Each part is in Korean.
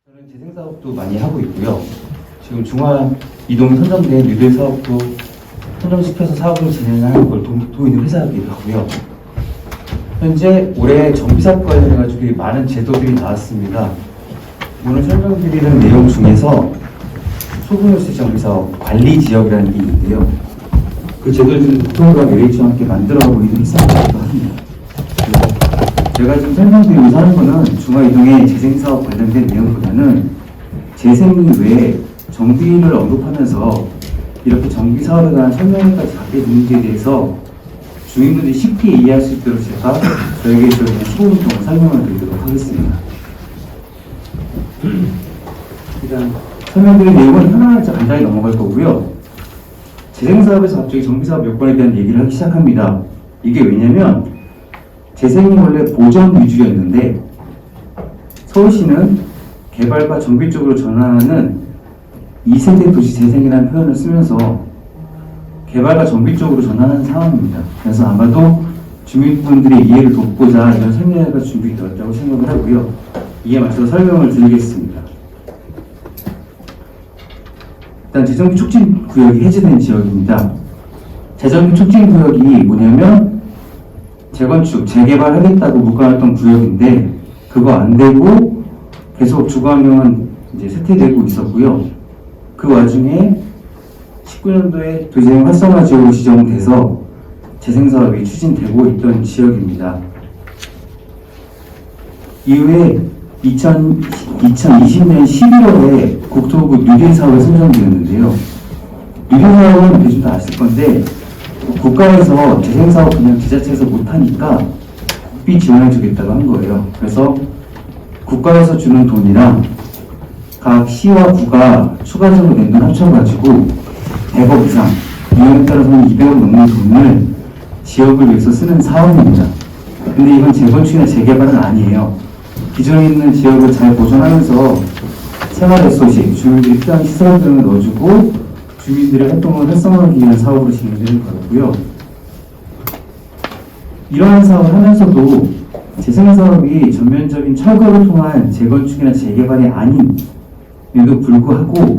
저는 재생 사업도 많이 하고 있고요. 지금 중화 이동에 선정된 뉴딜 사업도 선정시켜서 사업을 진행하는 걸 도입는 회사이기도 하고요. 현재 올해 정비사업 관련해가지고 많은 제도들이 나왔습니다. 오늘 설명드리는 내용 중에서 소분효율 정비사업 관리지역이라는 게 있는데요. 그 제도를 국토부랑 LH와 함께 만들어가고 있는 회사이기도 합니다. 제가 지금 설명드리면서 하는 거는 중화이동의 재생사업 관련된 내용보다는 재생 외에 정비를 언급하면서 이렇게 정비사업에 관한 설명회까지 갖게 되는지에 대해서 주민분들이 쉽게 이해할 수 있도록 제가 저에게 좀 15분 동안 설명을 드리도록 하겠습니다. 일단 설명드린 내용은 하나하나 간단히 넘어갈 거고요. 재생사업에서 갑자기 정비사업 요건에 대한 얘기를 하기 시작합니다. 이게 왜냐면 재생이 원래 보전 위주였는데 서울시는 개발과 정비 쪽으로 전환하는 2세대 도시 재생이라는 표현을 쓰면서 개발과 정비 쪽으로 전환하는 상황입니다. 그래서 아마도 주민분들의 이해를 돕고자 이런 설명회가 준비되었다고 생각을 하고요. 이에 맞춰서 설명을 드리겠습니다. 일단 재정비 촉진 구역이 해제된 지역입니다. 재정비 촉진 구역이 뭐냐면 재건축, 재개발하겠다고 묶어놨던 구역인데 그거 안 되고 계속 주거환경은 이제 쇠퇴되고 있었고요. 그 와중에 19년도에 도시재생 활성화 지역으로 지정돼서 재생사업이 추진되고 있던 지역입니다. 이후에 2020년 11월에 국토부 뉴딜 사업에 선정되었는데요. 뉴딜 사업은 대충 다 아실 건데 국가에서 재생사업 그냥 지자체에서 못하니까 국비 지원해주겠다고 한 거예요. 그래서 국가에서 주는 돈이랑 각 시와 구가 추가적으로 낸 돈 합쳐가지고 100억 이상, 유형에 따라서는 200억 넘는 돈을 지역을 위해서 쓰는 사업입니다. 근데 이건 재건축이나 재개발은 아니에요. 기존에 있는 지역을 잘 보존하면서 생활레소시, 주민들이 필요한 시설 등을 넣어주고 주민들의 활동을 활성화하기 위한 사업으로 진행되는 거고요. 이러한 사업을 하면서도 재생사업이 전면적인 철거를 통한 재건축이나 재개발이 아님에도 불구하고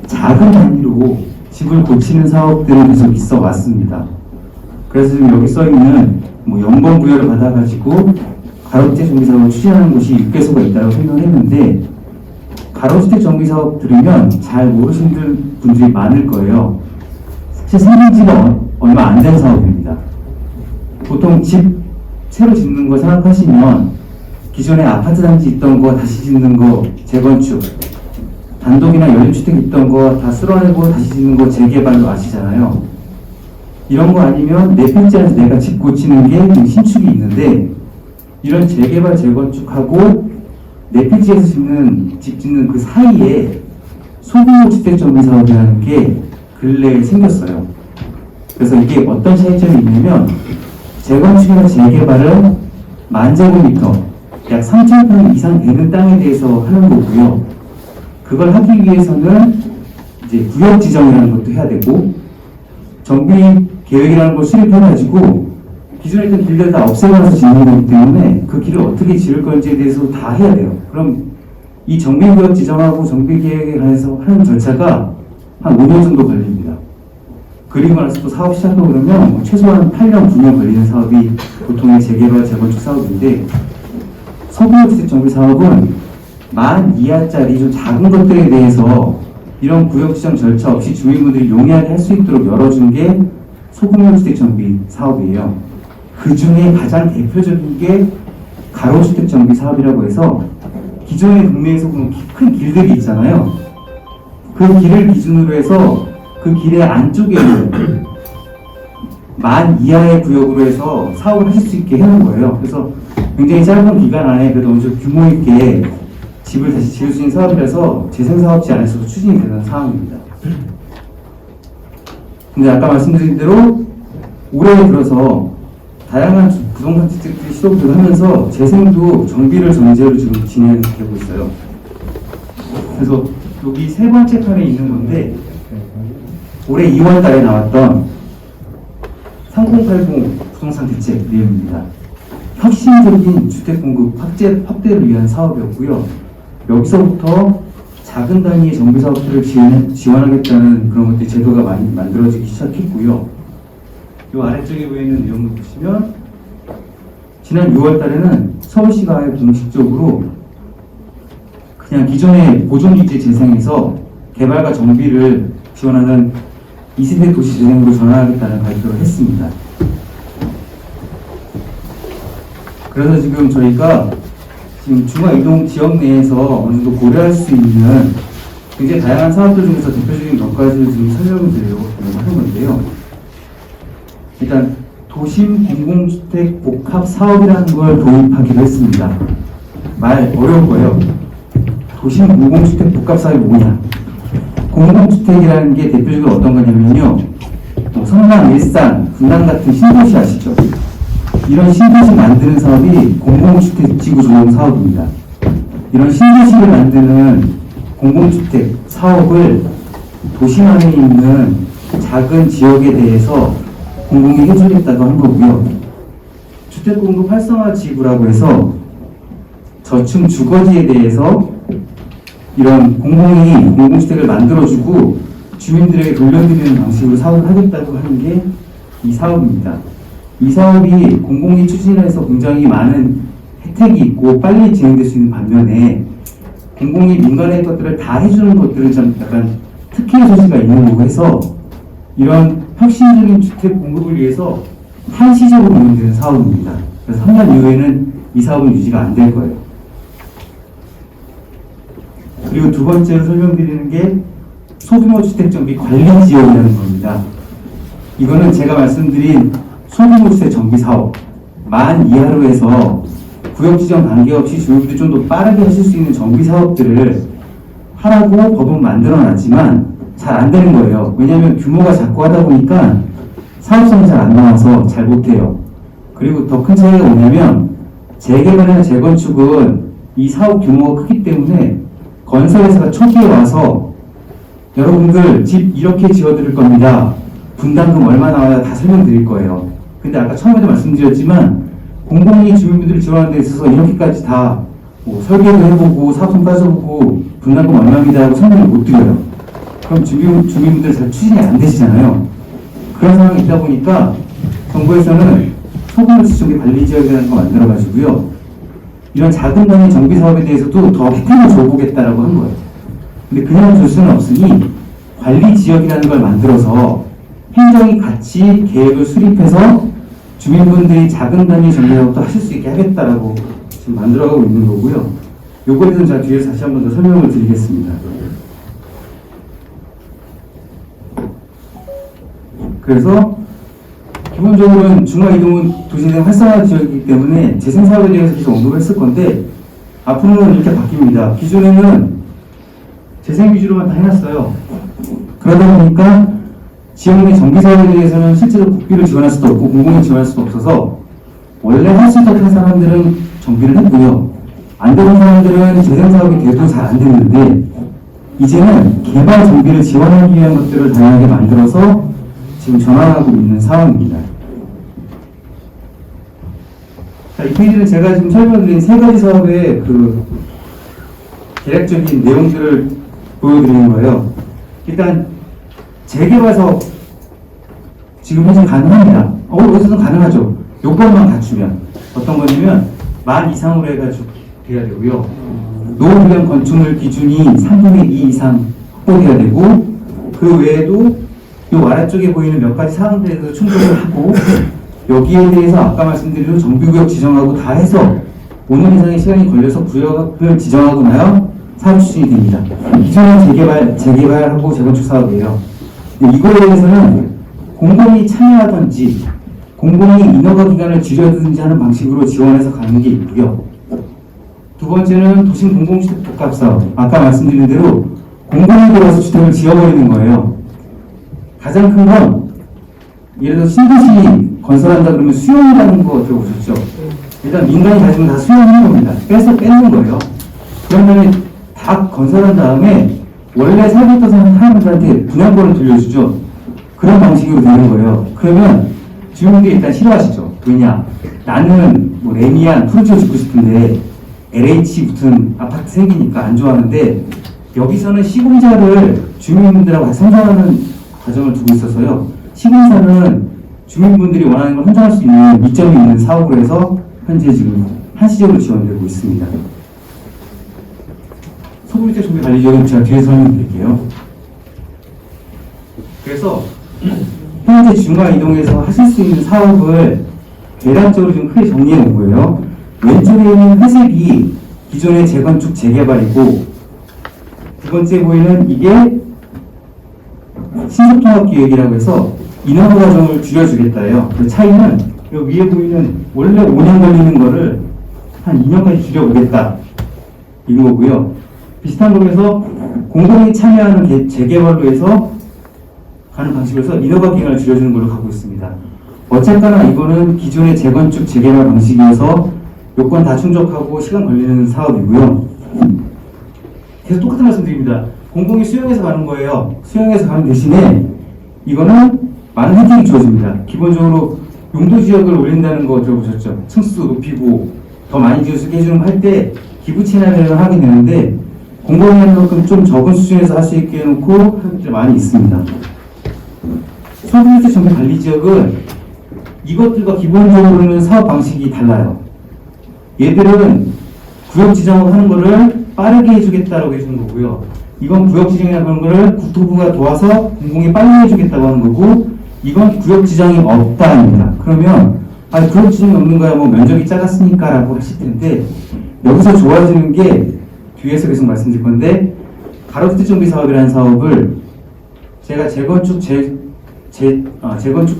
작은 단위로 집을 고치는 사업들은 계속 있어 왔습니다. 그래서 지금 여기 써있는 연봉부여를 받아가지고 가로주택 정비사업을 추진하는 곳이 6개소가 있다고 설명을 했는데 가로주택 정비사업 들으면 잘 모르시는 분들이 많을 거예요. 사실 생긴 지가 얼마 안 된 사업입니다. 보통 집 새로 짓는 거 생각하시면 기존에 아파트 단지 있던 거 다시 짓는 거 재건축, 단독이나 연립주택 있던 거 다 쓸어내고 다시 짓는 거 재개발로 아시잖아요. 이런 거 아니면 내 필지에서 내가 집 고치는 게 신축이 있는데 이런 재개발 재건축하고 내 필지에서 집 짓는 그 사이에 소규모 주택 정비 사업이라는 게 근래에 생겼어요. 그래서 이게 어떤 차이점이 있냐면 재건축이나 재개발은 10,000제곱미터, 약 3,000평 이상 되는 땅에 대해서 하는 거고요. 그걸 하기 위해서는 이제 구역 지정이라는 것도 해야 되고 정비 계획이라는 걸 수립해가지고 기존에 있던 길들 다 없애면서 짓는 거기 때문에 그 길을 어떻게 지을 건지에 대해서 다 해야 돼요. 그럼 이 정비구역 지정하고 정비계획에 관해서 하는 절차가 한 5년 정도 걸립니다. 그리고 나서 또 사업 시작하고 그러면 최소한 8년, 9년 걸리는 사업이 보통의 재개발, 재건축 사업인데 소규모주택 정비 사업은 10,000 이하짜리 좀 작은 것들에 대해서 이런 구역 지정 절차 없이 주민분들이 용이하게 할 수 있도록 열어준 게 소규모주택 정비 사업이에요. 그 중에 가장 대표적인 게 가로주택 정비 사업이라고 해서 기존의 동네에서 보면 큰 길들이 있잖아요. 그 길을 기준으로 해서 그 길의 안쪽에는 10,000 이하의 구역으로 해서 사업을 하실 수 있게 해놓은 거예요. 그래서 굉장히 짧은 기간 안에 그래도 엄청 규모 있게 집을 다시 지을 수 있는 사업이라서 재생사업지 안에서도 추진이 되는 상황입니다. 근데 아까 말씀드린 대로 올해 들어서 다양한 부동산 주택들이 시도를 하면서 재생도 정비를 전제로 지금 진행되고 있어요. 그래서 여기 세 번째 칸에 있는 건데 올해 2월 달에 나왔던 3080 부동산 대책 내용입니다. 혁신적인 주택 공급 확대를 위한 사업이었고요. 여기서부터 작은 단위의 정비 사업들을 지원하겠다는 그런 것들이 제도가 많이 만들어지기 시작했고요. 이 아래쪽에 보이는 내용을 보시면 지난 6월 달에는 서울시가 아예 공식적으로 그냥 기존의 보존기지 재생에서 개발과 정비를 지원하는 2세대 도시 재생으로 전환하겠다는 발표를 했습니다. 그래서 지금 저희가 지금 중화이동 지역 내에서 어느 정도 고려할 수 있는 굉장히 다양한 사업들 중에서 대표적인 몇 가지를 지금 설명을 드리려고 하는 건데요. 일단 도심 공공주택 복합 사업이라는 걸 도입하기로 했습니다. 말 어려운 거예요. 도심 공공주택 복합 사업이 뭐냐? 공공주택이라는 게 대표적으로 어떤 거냐면요. 뭐 성남, 일산, 분당 같은 신도시 아시죠? 이런 신도시 만드는 사업이 공공주택지구 조성 사업입니다. 이런 신도시를 만드는 공공주택 사업을 도심 안에 있는 작은 지역에 대해서 공공이 해주겠다고 한 거고요. 주택공급 활성화 지구라고 해서 저층 주거지에 대해서 이런 공공이 공공주택을 만들어주고 주민들에게 돌려드리는 방식으로 사업을 하겠다고 하는 게 이 사업입니다. 이 사업이 공공이 추진해서 굉장히 많은 혜택이 있고 빨리 진행될 수 있는 반면에 공공이 민간의 것들을 다 해주는 것들은 좀 약간 특혜의 소지가 있는 거고 해서 이런 혁신적인 주택 공급을 위해서 한시적으로 운영되는 사업입니다. 그래서 3년 이후에는 이 사업은 유지가 안 될 거예요. 그리고 두 번째로 설명드리는 게 소규모 주택정비 관리 지역이라는 겁니다. 이거는 제가 말씀드린 소규모 주택 정비 사업 만 이하로 해서 구역 지정 관계없이 주민들이 좀 더 빠르게 하실 수 있는 정비 사업들을 하라고 법은 만들어놨지만 잘 안 되는 거예요. 왜냐하면 규모가 작고 하다 보니까 사업성이 잘 안 나와서 잘 못해요. 그리고 더 큰 차이가 뭐냐면 재개발이나 재건축은 이 사업 규모가 크기 때문에 건설회사가 초기에 와서 여러분들 집 이렇게 지어드릴 겁니다. 분담금 얼마 나와야 다 설명드릴 거예요. 근데 아까 처음에도 말씀드렸지만 공공이 주민분들을 지원하는 데 있어서 이렇게까지 다 뭐 설계도 해보고 사업성 따져보고 분담금 얼마입니다 하고 설명을 못 드려요. 그럼 주민분들 잘 추진이 안 되시잖아요. 그런 상황이 있다 보니까 정부에서는 소규모 주택 관리 지역이라는 거 만들어가지고요. 이런 작은 단위 정비 사업에 대해서도 더 혜택을 줘보겠다라고 한 거예요. 근데 그냥 줄 수는 없으니 관리 지역이라는 걸 만들어서 행정이 같이 계획을 수립해서 주민분들이 작은 단위 정비 사업도 하실 수 있게 하겠다라고 지금 만들어가고 있는 거고요. 요거에 대해서는 제가 뒤에서 다시 한 번 더 설명을 드리겠습니다. 그래서 기본적으로는 중화이동은 도시재생 활성화 지역이기 때문에 재생사업에 대해서 계속 언급을 했을 건데 앞으로는 이렇게 바뀝니다. 기존에는 재생 위주로만 다 해놨어요. 그러다 보니까 지역 내 정비사업에 대해서는 실제로 국비를 지원할 수도 없고 공공이 지원할 수도 없어서 원래 할 수 있었던 사람들은 정비를 했고요. 안 되는 사람들은 재생사업이 돼도 잘 안 됐는데 이제는 개발 정비를 지원하기 위한 것들을 다양하게 만들어서 지금 전환하고 있는 상황입니다. 자, 이 페이지는 제가 지금 설명드린 세 가지 사업의 그 대략적인 내용들을 보여드리는 거예요. 일단 재개발 사업 지금 현재 가능합니다. 어디서든 가능하죠. 요건만 갖추면 어떤 거냐면 만 이상으로 해가지고 돼야 되고요. 노후기간 건축물 기준이 3분의 2 이상 확보돼야 되고 그 외에도 이 아래쪽에 보이는 몇 가지 사항들에 대해서 충족을 하고 여기에 대해서 아까 말씀드린 정비구역 지정하고 다 해서 5년 이상의 시간이 걸려서 구역을 지정하고 나요 사업 추진이 됩니다. 기존은 재개발하고 재건축 사업이에요. 이거에 대해서는 공공이 참여하든지 공공이 인허가 기간을 줄여든지 하는 방식으로 지원해서 가는 게 있고요. 두 번째는 도심 공공주택 복합 사업. 아까 말씀드린 대로 공공이 들어와서 주택을 지어버리는 거예요. 가장 큰 건 예를 들어서 신도시 건설한다 그러면 수용이라는 거 들어보셨죠? 일단 민간이 가지면 다 수용하는 겁니다. 뺏는 거예요. 그러면 다 건설한 다음에 원래 살고 있던 사람들한테 분양권을 돌려주죠. 그런 방식으로 되는 거예요. 그러면 주민들이 일단 싫어하시죠. 왜냐? 나는 뭐 레미안 푸르지오 짓고 싶은데 LH 붙은 아파트 생기니까 안 좋아하는데, 여기서는 시공사를 주민분들하고 같이 선정하는 과정을 두고 있어서요. 시공사는 주민분들이 원하는 걸 선정할 수 있는 이점이 있는 사업으로 해서 현재 지금 한시적으로 지원되고 있습니다. 소금주택 정비 관리 지역은 제가 뒤에 설명드릴게요. 그래서 현재 중과 이동해서 하실 수 있는 사업을 대략적으로 좀 크게 정리해 온 거예요. 왼쪽에 있는 회색이 기존의 재건축 재개발이고, 두 번째 보이는 이게 신속통합기획이라고 해서 인허가 과정을 줄여주겠다예요. 그 차이는 여기 위에 보이는 원래 5년 걸리는 거를 한 2년까지 줄여보겠다 이거고요. 비슷한 거에서 공공이 참여하는 재개발로 해서 가는 방식으로서 인허가 기간을 줄여주는 걸로 가고 있습니다. 어쨌거나 이거는 기존의 재건축 재개발 방식이어서 요건 다 충족하고 시간 걸리는 사업이고요. 계속 똑같은 말씀 드립니다. 공공이 수용해서 가는 거예요. 수용해서 가는 대신에 이거는 많은 혜택이 주어집니다. 기본적으로 용도지역을 올린다는 거 들어보셨죠? 층수도 높이고 더 많이 지어주게 해주는 거 할 때 기부 채납을 하게 되는데, 공공이 하는 만큼 좀 적은 수준에서 할 수 있게 해놓고 하는 것들이 많이 있습니다. 소규모주택 정비 관리 지역은 이것들과 기본적으로는 사업 방식이 달라요. 얘들은 구역 지정을 하는 거를 빠르게 해주겠다라고 해주는 거고요. 이건 구역 지정이라고 하는 거를 국토부가 도와서 공공이 빨리 해주겠다고 하는 거고, 이건 구역 지정이 없다입니다. 그러면 구역 지정이 없는 거야 뭐 면적이 작았으니까 라고 하실 텐데, 여기서 좋아지는 게 뒤에서 계속 말씀드릴 건데, 가로주택 정비 사업이라는 사업을 제가 재건축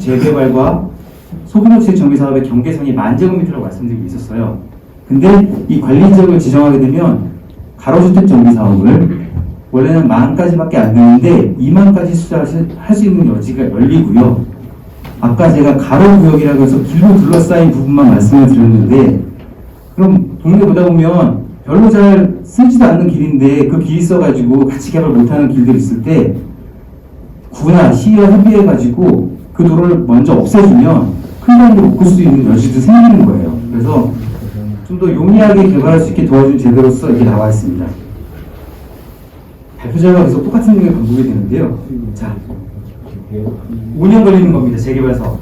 재개발과 소규모주택 정비 사업의 경계선이 10,000제곱미터라고 말씀드리고 있었어요. 근데 이 관리지역을 지정하게 되면 가로주택 정비 사업을 원래는 10,000까지밖에 안 되는데 20,000까지 수주할 수 있는 여지가 열리고요. 아까 제가 가로구역이라고 해서 길로 둘러싸인 부분만 말씀을 드렸는데, 그럼 동네 보다 보면 별로 잘 쓰지도 않는 길인데 그 길이 있어가지고 같이 개발 못하는 길들이 있을 때 구나 시와 협의해가지고 그 도로를 먼저 없애주면 큰 단지로 묶을 수 있는 여지도 생기는 거예요. 그래서 좀 더 용이하게 개발할 수 있게 도와준 제도로서 이렇게 나와 있습니다. 발표자가 계속 똑같은 내용이 반복이 되는데요. 자, 5년 걸리는 겁니다. 재개발 사업.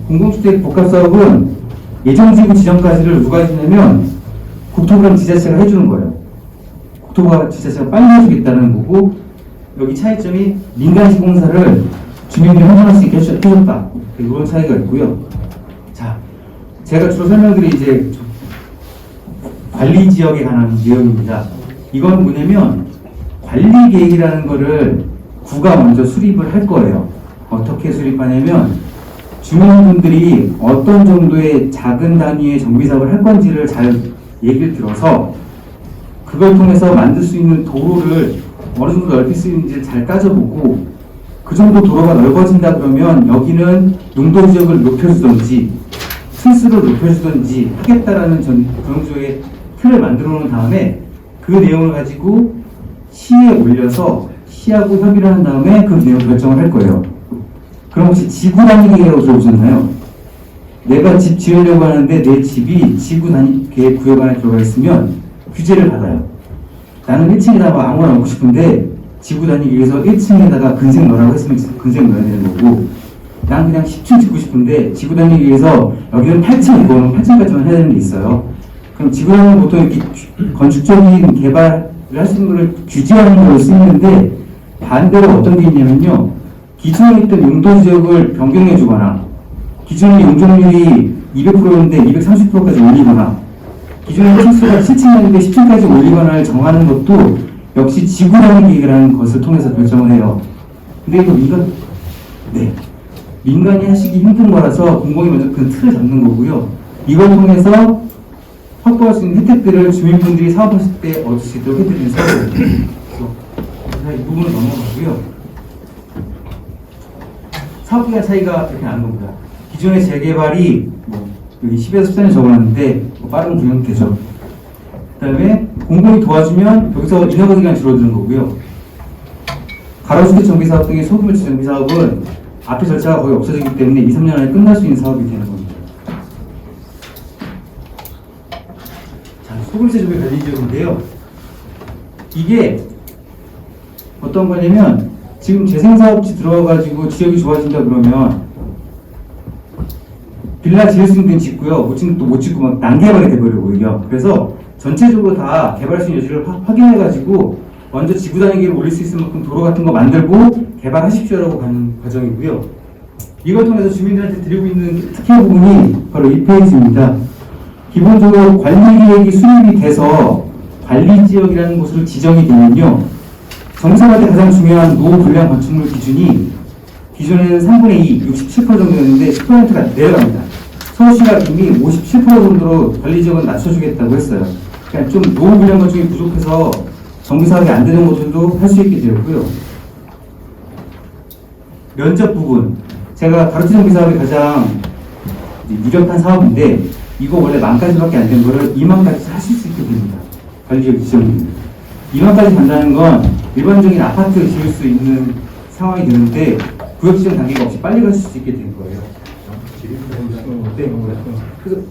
공공주택 복합사업은 예정지구 지정까지를 누가 해주냐면 국토부랑 지자체가 해주는 거예요. 국토부가 지자체가 빨리 해주겠다는 거고, 여기 차이점이 민간 시공사를 주민들이 선정할 수 있게 해줬다. 이런 차이가 있고요. 자, 제가 주로 설명드린 이제 관리 지역에 관한 내용입니다. 이건 뭐냐면 관리 계획이라는 거를 구가 먼저 수립을 할 거예요. 어떻게 수립하냐면 주민분들이 어떤 정도의 작은 단위의 정비 사업을 할 건지를 잘 얘기를 들어서 그걸 통해서 만들 수 있는 도로를 어느 정도 넓힐 수 있는지를 잘 따져보고, 그 정도 도로가 넓어진다 그러면 여기는 용도 지역을 높여주든지 층수를 높여주든지 하겠다라는 전형적의 틀을 만들어 놓은 다음에 그 내용을 가지고 시에 올려서 시하고 협의를 한 다음에 그 내용 결정을 할 거예요. 그럼 혹시 지구 단위 계획이라고 들어보셨나요? 내가 집 지으려고 하는데 내 집이 지구 단위 계획 구역 안에 들어가 있으면 규제를 받아요. 나는 1층에다가 아무거나 넣고 싶은데 지구 단위 계획에서 1층에다가 근생 넣으라고 했으면 근생 넣어야 되는 거고, 난 그냥 10층 짓고 싶은데 지구 단위 계획에서 여기는 8층, 이거는 8층까지만 해야 되는 게 있어요. 그럼 지구 단위는 보통 이렇게 건축적인 개발을 할 수 있는 거를 규제하는 걸로 쓰이는데, 반대로 어떤 게 있냐면요, 기존에 있던 용도 지역을 변경해 주거나 기존의 용적률이 200%인데 230%까지 올리거나 기존의 층수가 7층이었는데 10층까지 올리거나를 정하는 것도 역시 지구 단위 계획이라는 것을 통해서 결정을 해요. 근데 이거 민간이 하시기 힘든 거라서 공공이 먼저 그 틀을 잡는 거고요. 이걸 통해서 확보할 수 있는 혜택들을 주민분들이 사업하실 때 얻을 수 있도록 해드리는 사업입니다. 이 부분은 넘어가고요. 사업기간 차이가 이렇게 나는 겁니다. 기존의 재개발이 여기 10에서 14년 적어놨는데 빠른 구형 되죠. 그 다음에 공공이 도와주면 여기서 인허가 기간이 줄어드는 거고요. 가로주택 정비사업 등의 소규모주택 정비사업은 앞에 절차가 거의 없어지기 때문에 2, 3년 안에 끝날 수 있는 사업이 되는 겁니다. 자, 소금세 조개 관리 지역인데요. 이게 어떤 거냐면 지금 재생사업지 들어가가지고 지역이 좋아진다 그러면 빌라 지을 수 있는 데는 짓고요. 못 짓는 또 못 짓고 막 난개발이 돼버리고 오히려. 그래서 전체적으로 다 개발 수 있는 여지를 확인해가지고 먼저 지구 단위계를 올릴 수 있을 만큼 도로 같은 거 만들고 개발하십시오라고 가는 과정이고요. 이걸 통해서 주민들한테 드리고 있는 특혜 부분이 바로 이 페이지입니다. 기본적으로 관리계획이 수립이 돼서 관리지역이라는 곳으로 지정이 되면요. 정상할 때 가장 중요한 노후 불량 건축물 기준이 기존에는 3분의 2, 67% 정도였는데 10%가 내려갑니다. 서울시가 이미 57% 정도로 관리지역은 낮춰주겠다고 했어요. 그러니까 좀 노후 불량 건축이 부족해서 정비사업이 안 되는 곳들도 할 수 있게 되었고요. 면접 부분. 제가 가로수 정비사업이 가장 유력한 사업인데 이거 원래 10,000가지밖에 안 된 거를 20,000가지 하실 수 있게 됩니다. 관리지역 지정입니다. 20,000가지 간다는 건 일반적인 아파트 지을 수 있는 상황이 되는데 구역 지정 단계가 없이 빨리 갈 수 있게 된 거예요. 네, 그래서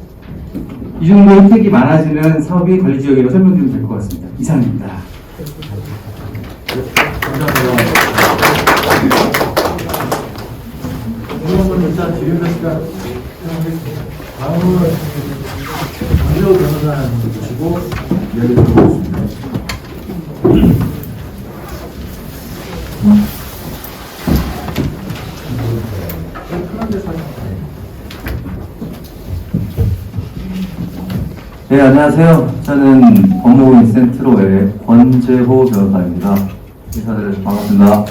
이 정도 혜택이 많아지는 사업이 관리지역이라고 설명드리면 될 것 같습니다. 이상입니다. 감사합니다. 오늘 일단 질의응답 시간 다음은 강재호 변호사님 모시고 이야기 들어보겠습니다. 네, 안녕하세요. 저는 법무부 센트로의 권재호 변호사입니다. 인사드려서 반갑습니다.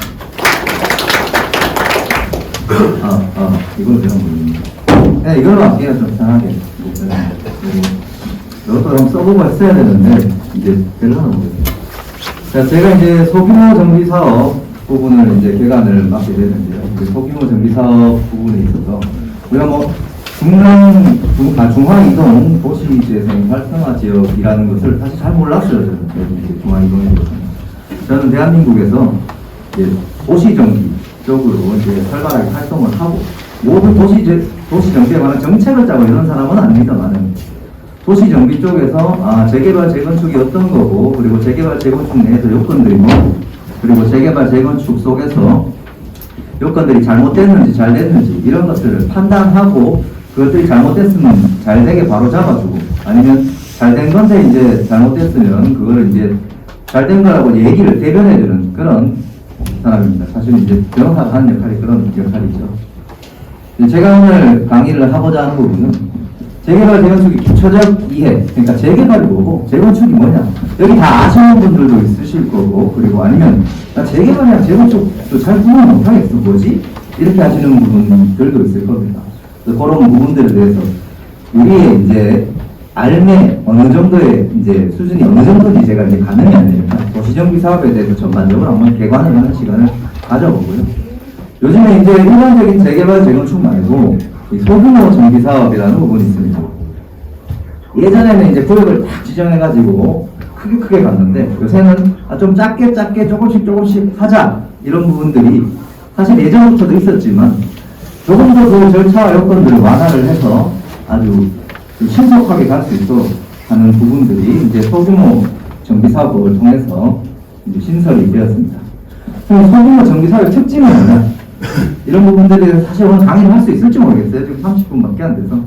이걸로 되는 거입니다. 네, 이걸로 할게요. 좀 편하게. 이것도 한번 써보고 했어야 되는데, 이제 되려나 모르겠어요. 자, 제가 이제 소규모 정비 사업 부분을 이제 개관을 맡게 되는데요. 소규모 정비 사업 부분에 있어서, 우리가 뭐, 중앙이동 도시재생 활성화 지역이라는 것을 사실 잘 몰랐어요. 저는 중앙이동에 저는 대한민국에서 이제 도시정비 쪽으로 이제 활발하게 활동을 하고 모든 도시정비에 관한 정책을 짜고 이런 사람은 아닙니다만 도시정비 쪽에서 재개발 재건축이 어떤 거고 그리고 재개발 재건축 내에서 요건들이 뭐 그리고 재개발 재건축 속에서 요건들이 잘못됐는지 잘 됐는지 이런 것들을 판단하고 그것들이 잘못됐으면 잘 되게 바로 잡아주고 아니면 잘 된 건데 이제 잘못됐으면 그거를 이제 잘 된 거라고 얘기를 대변해주는 그런 사람입니다. 사실 이제 변호사가 하는 역할이 그런 역할이죠. 제가 오늘 강의를 하고자 하는 부분은 재개발 재건축의 기초적 이해, 그러니까 재개발이 뭐고 재건축이 뭐냐 여기 다 아시는 분들도 있으실 거고 그리고 아니면 나 재개발이랑 재건축도 잘 구분 못하겠어 뭐지? 이렇게 하시는 분들도 있을 겁니다. 그런 부분들에 대해서 우리의 이제 알매 어느 정도의 이제 수준이 어느 정도인지 제가 이제 가늠이 안 되니까 도시정비 사업에 대해서 전반적으로 한번 개관을 하는 시간을 가져보고요. 요즘에 이제 일반적인 재개발 재건축 말고 이 소규모 정비 사업이라는 부분이 있습니다. 예전에는 이제 구역을 딱 지정해가지고 크게 갔는데 요새는 좀 작게 조금씩 하자 이런 부분들이 사실 예전부터도 있었지만 조금 더 그 절차와 요건들을 완화를 해서 아주 신속하게 갈 수 있도록 하는 부분들이 이제 소규모 정비 사업을 통해서 이제 신설이 되었습니다. 그럼 소규모 정비 사업의 특징은 뭐냐? 이런 부분들이 사실 오늘 강의를 할 수 있을지 모르겠어요. 지금 30분밖에 안 돼서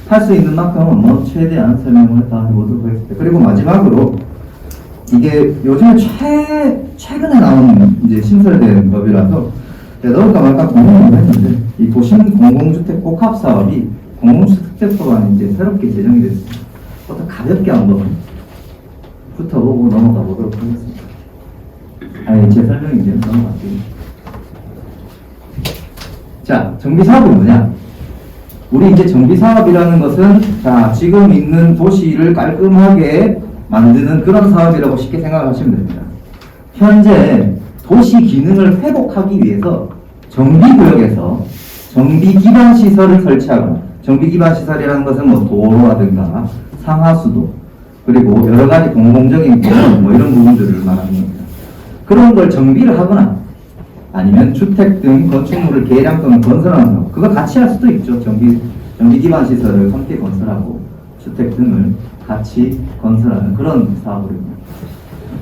할 수 있는 만큼은 뭐 최대한 설명을 다 해보도록 하겠습니다. 그리고 마지막으로 이게 요즘에 최근에 나온 이제 신설된 법이라서 제가 넣을까 말까 고민을 했는데 이 도심 공공주택 복합 사업이 공공주택법안이 이제 새롭게 제정이 됐습니다. 어떤 가볍게 한번 붙어보고 넘어가 보도록 하겠습니다. 제 설명이 이제 넘어갈게요. 자, 정비사업은 뭐냐? 우리 이제 정비사업이라는 것은 자, 지금 있는 도시를 깔끔하게 만드는 그런 사업이라고 쉽게 생각하시면 됩니다. 현재 도시 기능을 회복하기 위해서 정비구역에서 정비기반시설을 설치하거나 정비기반시설이라는 것은 뭐 도로라든가 상하수도 그리고 여러가지 공공적인 공원 뭐 이런 부분들을 말하는 겁니다. 그런 걸 정비를 하거나 아니면 주택 등 건축물을 개량 또는 건설하는 거 그거 같이 할 수도 있죠. 정비 기반 시설을 함께 건설하고 주택 등을 같이 건설하는 그런 사업입니다.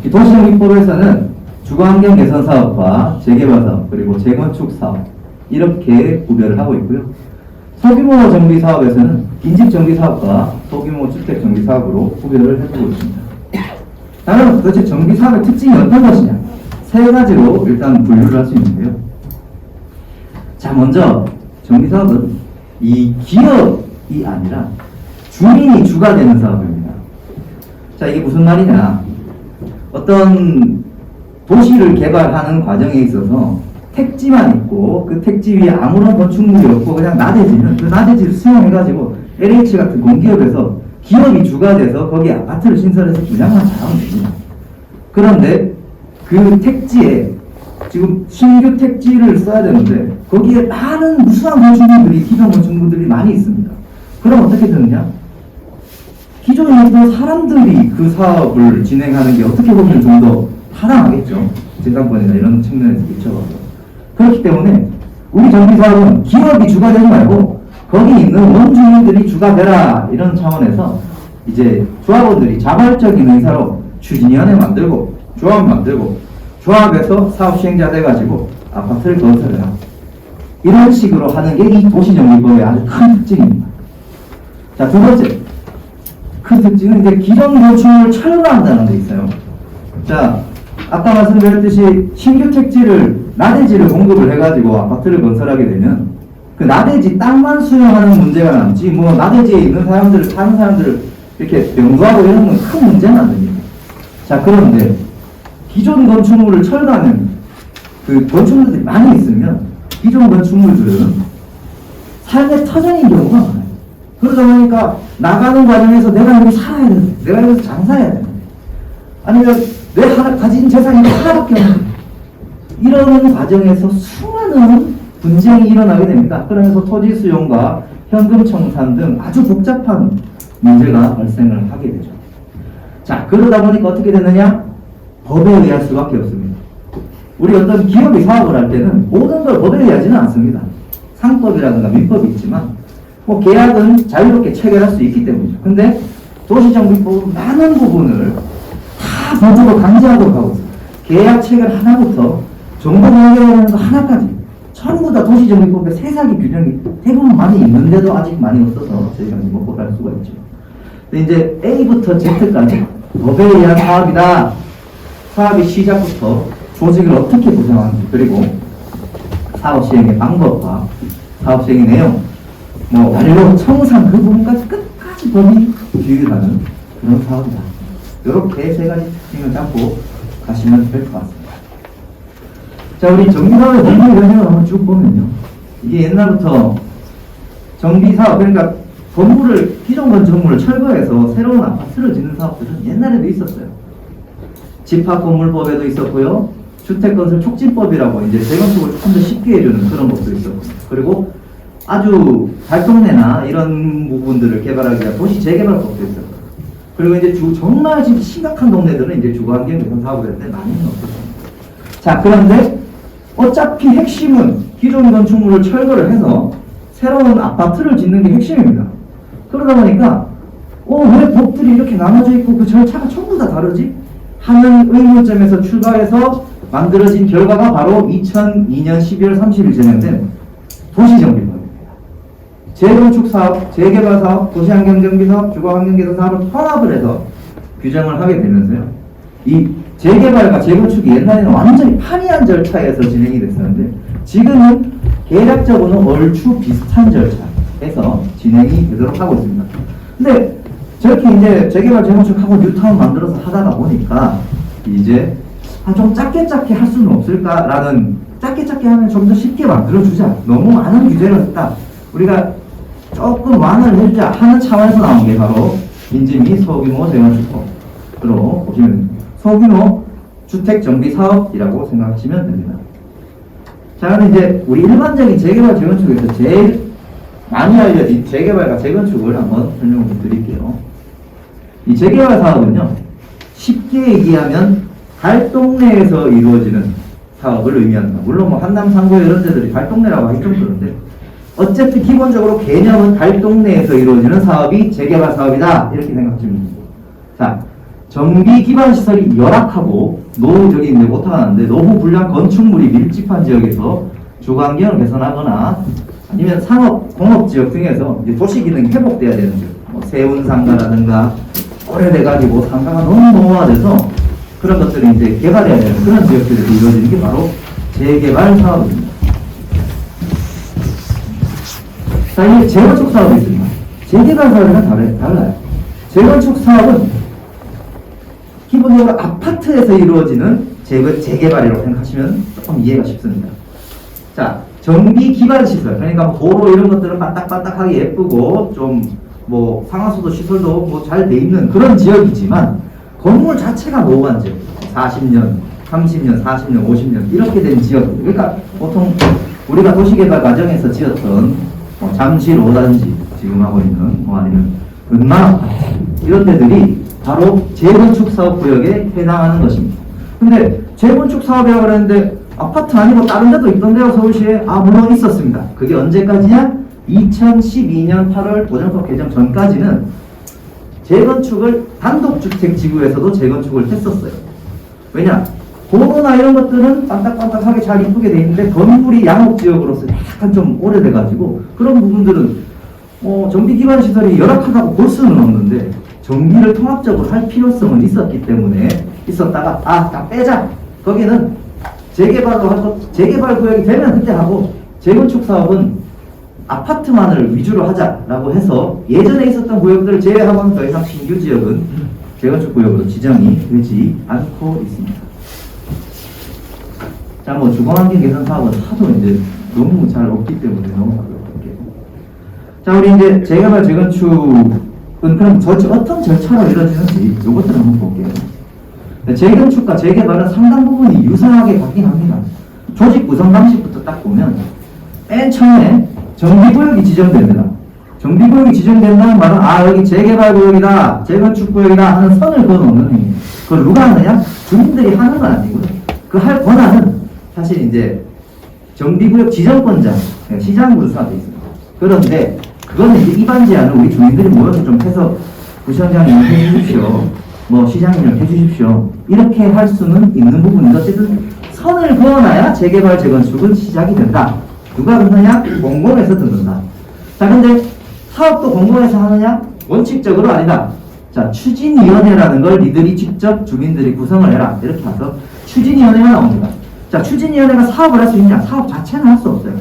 이 도시정비법에서는 주거환경 개선 사업과 재개발 사업 그리고 재건축 사업 이렇게 구별을 하고 있고요. 소규모 정비 사업에서는 빈집 정비 사업과 소규모 주택 정비 사업으로 구별을 해두고 있습니다. 다음 도대체 정비 사업의 특징이 어떤 것이냐? 세 가지로 일단 분류를 할 수 있는데요. 자, 먼저 정비 사업은 이 기업이 아니라 주민이 주가 되는 사업입니다. 자, 이게 무슨 말이냐? 어떤 도시를 개발하는 과정에 있어서 택지만 있고 그 택지 위에 아무런 건축물이 없고 그냥 나대지는 그 나대지를 수용해가지고 LH 같은 공기업에서 기업이 주가 돼서 거기에 아파트를 신설해서 분양만 잘하면 됩니다. 그런데 그 택지에 지금 신규 택지를 써야 되는데 거기에 많은 무수한 건축물들이 기존 건축물들이 많이 있습니다. 그럼 어떻게 되느냐? 기존에 있던 사람들이 그 사업을 진행하는 게 어떻게 보면 좀 더 타당하겠죠. 재산권이나 이런 측면에서 비춰봐서. 그렇기 때문에 우리 정비사업은 기업이 주가 되지 말고 거기 있는 원주민들이 주가 되라 이런 차원에서 이제 조합원들이 자발적인 의사로 추진위원회 만들고 조합 만들고 조합에서 사업 시행자 돼가지고 아파트를 건설해라 이런 식으로 하는 게 이 도시정비법의 아주 큰 특징입니다. 자, 두 번째 큰 특징은 이제 기존 건축물을 철거한다는 데 있어요. 자, 아까 말씀드렸듯이 신규 택지를 나대지를 공급을 해가지고 아파트를 건설하게 되면 그 나대지 땅만 수용하는 문제가 남지 뭐 나대지에 있는 사람들을 사는 사람들을 이렇게 연구하고 이런 건 큰 문제는 안 됩니다. 자, 그런데 기존 건축물을 철거하는 그 건축물들이 많이 있으면 기존 건축물들은 삶의 터전인 경우가 많아요. 그러다 보니까 나가는 과정에서 내가 여기 살아야 되는데 내가 여기서 장사해야 되는데 아니면 내 가진 재산이 하나밖에 없는데 이러는 과정에서 수많은 분쟁이 일어나게 됩니다. 그러면서 토지 수용과 현금 청산 등 아주 복잡한 문제가 발생을 하게 되죠. 자, 그러다 보니까 어떻게 되느냐? 법에 의할 수밖에 없습니다. 우리 어떤 기업이 사업을 할 때는 모든 걸 법에 의하지는 않습니다. 상법이라든가 민법이 있지만 뭐 계약은 자유롭게 체결할 수 있기 때문이죠. 근데 도시정비법은 많은 부분을 다 법으로 강제하도록 하고 있어요. 계약 체결 하나부터 정보 공개하는 거 하나까지 전부 다 도시정비법에 세세하게 규정이 대부분 많이 있는데도 아직 많이 없어서 저희가 못 법할 수가 있죠. 근데 이제 A부터 Z까지 법에 의한 사업이다. 사업의 시작부터 조직을 어떻게 구성하는지 그리고 사업 시행의 방법과 사업 시행의 내용 뭐 완료 청산 그 부분까지 끝까지 법이 규율하는 그런 사업이다. 이렇게 세 가지 특징을 잡고 가시면 될 것 같습니다. 자, 우리 정비사업의 법률 현행을 한번 쭉 보면요. 이게 옛날부터 정비사업, 그러니까 건물을, 기존 건축물을 철거해서 새로운 아파트를 짓는 사업들은 옛날에도 있었어요. 집합건물법에도 있었고요. 주택건설 촉진법이라고 이제 재건축을 좀 더 쉽게 해주는 그런 법도 있었고. 그리고 아주 달동네나 이런 부분들을 개발하기 위한 도시 재개발법도 있었고. 그리고 이제 정말 지금 심각한 동네들은 이제 주거환경 개선 사업을 할 때 많이는 없었습니다. 자, 그런데 어차피 핵심은 기존 건축물을 철거를 해서 새로운 아파트를 짓는 게 핵심입니다. 그러다 보니까 왜 법들이 이렇게 나눠져 있고 그 절차가 전부 다 다르지? 하는 의문점에서 출발해서 만들어진 결과가 바로 2002년 12월 30일 제정된 도시정비법입니다. 재건축 사업, 재개발 사업, 도시환경정비 사업, 주거환경개선 사업을 통합을 해서 규정을 하게 되면서요. 이 재개발과 재건축이 옛날에는 완전히 판이한 절차에서 진행이 됐었는데 지금은 계략적으로는 얼추 비슷한 절차에서 진행이 되도록 하고 있습니다. 근데 저렇게 이제 재개발 재건축하고 뉴타운 만들어서 하다가 보니까 이제 좀 작게 할 수는 없을까라는, 작게 하면 좀 더 쉽게 만들어주자, 너무 많은 규제를 했다, 우리가 조금 완화를 해주자 하는 차원에서 나온 게 바로 인지 및 소규모 재건축법으로 보시면 됩니다. 소규모 주택정비사업이라고 생각하시면 됩니다. 자, 그럼 이제 우리 일반적인 재개발 재건축에서 제일 많이 알려진 재개발과 재건축을 한번 설명을 드릴게요. 이 재개발 사업은요, 쉽게 얘기하면 달동네에서 이루어지는 사업을 의미합니다. 물론 뭐 한남, 상고 이런 데들이 달동네라고 하기 좀 그런데 어쨌든 기본적으로 개념은 달동네에서 이루어지는 사업이 재개발 사업이다. 이렇게 생각하시면 됩니다. 자, 정비 기반 시설이 열악하고 저기 이제 오타가 나는데 노후 불량 건축물이 밀집한 지역에서 주거환경을 개선하거나 아니면 상업, 공업 지역 등에서 이제 도시 기능이 회복돼야 되는 지역, 뭐 세운상가라든가 오래돼가지고 상가가 너무 노후화돼서 그런 것들이 이제 개발해야 되는 그런 지역들에서 이루어지는 게 바로 재개발 사업입니다. 자, 이제 재건축 사업이 있습니다. 재개발 사업이랑 달라요. 재건축 사업은 기본적으로 아파트에서 이루어지는 재개발이라고 생각하시면 조금 이해가 쉽습니다. 자, 정비 기반 시설, 그러니까 뭐 도로 이런 것들은 반딱반딱하게 예쁘고 좀 뭐 상하수도 시설도 뭐 잘 돼 있는 그런 지역이지만 건물 자체가 노후한 지역, 40년, 30년, 40년, 50년 이렇게 된 지역들. 그러니까 보통 우리가 도시개발 과정에서 지었던 뭐 잠실호단지 지금 하고 있는 뭐 아니면 은마아파트 이런 데들이 바로 재건축 사업 구역에 해당하는 것입니다. 근데 재건축 사업이라고 그랬는데 아파트 아니고 다른 데도 있던데요. 서울시에? 물론 있었습니다. 그게 언제까지냐? 2012년 8월 도정법 개정 전까지는 재건축을 단독주택지구에서도 재건축을 했었어요. 왜냐? 도로나 이런 것들은 반딱반딱하게 잘 이쁘게 돼 있는데 건물이 양옥지역으로서 약간 좀 오래돼가지고 그런 부분들은 정비기반 시설이 열악하다고 볼 수는 없는데 정비를 통합적으로 할 필요성은 있었기 때문에 있었다가 다 빼자. 거기는 재개발로 하고 재개발 구역이 되면 그때 하고 재건축 사업은 아파트만을 위주로 하자라고 해서 예전에 있었던 구역들을 제외하고는 더 이상 신규 지역은 재건축 구역으로 지정이 되지 않고 있습니다. 자, 뭐 주거환경 개선 사업은 하도 이제 너무 잘 없기 때문에 넘어가볼게요. 자, 우리 이제 재개발 재건축은 그럼 어떤 절차로 이루어지는지 이것들을 한번 볼게요. 재건축과 재개발은 상당 부분이 유사하게 같긴 합니다. 조직 구성 방식부터 딱 보면 맨 처음에 정비구역이 지정됩니다. 정비구역이 지정된다는 말은 여기 재개발구역이다, 재건축구역이다 하는 선을 그어놓는 행위. 그걸 누가 하느냐? 주민들이 하는 건 아니고요. 그 할 권한은 사실 이제 정비구역 지정권자, 시장군수가 되어 있습니다. 그런데 그거는 이제 이반 제안을 우리 주민들이 모여서 좀 해서 구청장님 해주십시오. 뭐 시장님 해주십시오. 이렇게 할 수는 있는 부분인데 어쨌든 선을 그어놔야 재개발 재건축은 시작이 된다. 누가 듣느냐? 공공에서 듣는다. 자, 근데 사업도 공공에서 하느냐? 원칙적으로 아니다. 자, 추진위원회라는 걸 니들이 직접 주민들이 구성을 해라. 이렇게 해서 추진위원회가 나옵니다. 자, 추진위원회가 사업을 할 수 있냐? 사업 자체는 할 수 없어요.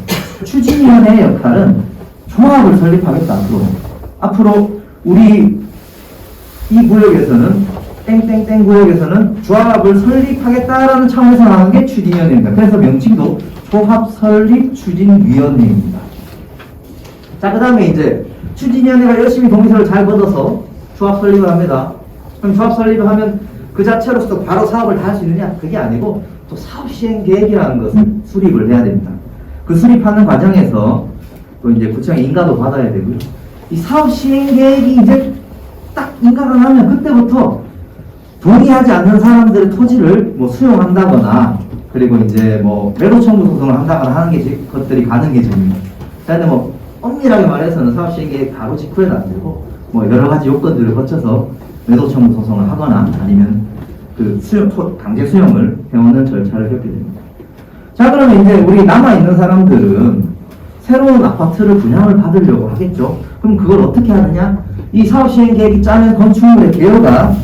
추진위원회의 역할은 조합을 설립하겠다. 앞으로 우리 이 구역에서는 땡땡땡 구역에서는 조합을 설립하겠다라는 차원에서 나오는 게 추진위원회입니다. 그래서 명칭도 조합설립추진위원회입니다. 자, 그 다음에 이제 추진위원회가 열심히 동의서를 잘 걷어서 조합 설립을 합니다. 그럼 조합 설립을 하면 그 자체로서 바로 사업을 다 할 수 있느냐? 그게 아니고 또 사업 시행 계획이라는 것을 수립을 해야 됩니다. 그 수립하는 과정에서 또 이제 구청의 인가도 받아야 되고요. 이 사업 시행 계획이 이제 딱 인가가 나면 그때부터 동의하지 않는 사람들의 토지를 뭐 수용한다거나 그리고 이제 뭐 매도 청구 소송을 한다거나 하는 게 것들이 가는 계정입니다. 근데 뭐 엄밀하게 말해서는 사업 시행 계획 바로 직후에는 안 되고 뭐 여러 가지 요건들을 거쳐서 매도 청구 소송을 하거나 아니면 그 강제 수용을 해오는 절차를 겪게 됩니다. 자, 그러면 이제 우리 남아있는 사람들은 새로운 아파트를 분양을 받으려고 하겠죠. 그럼 그걸 어떻게 하느냐? 이 사업 시행 계획이 짜는 건축물의 개요가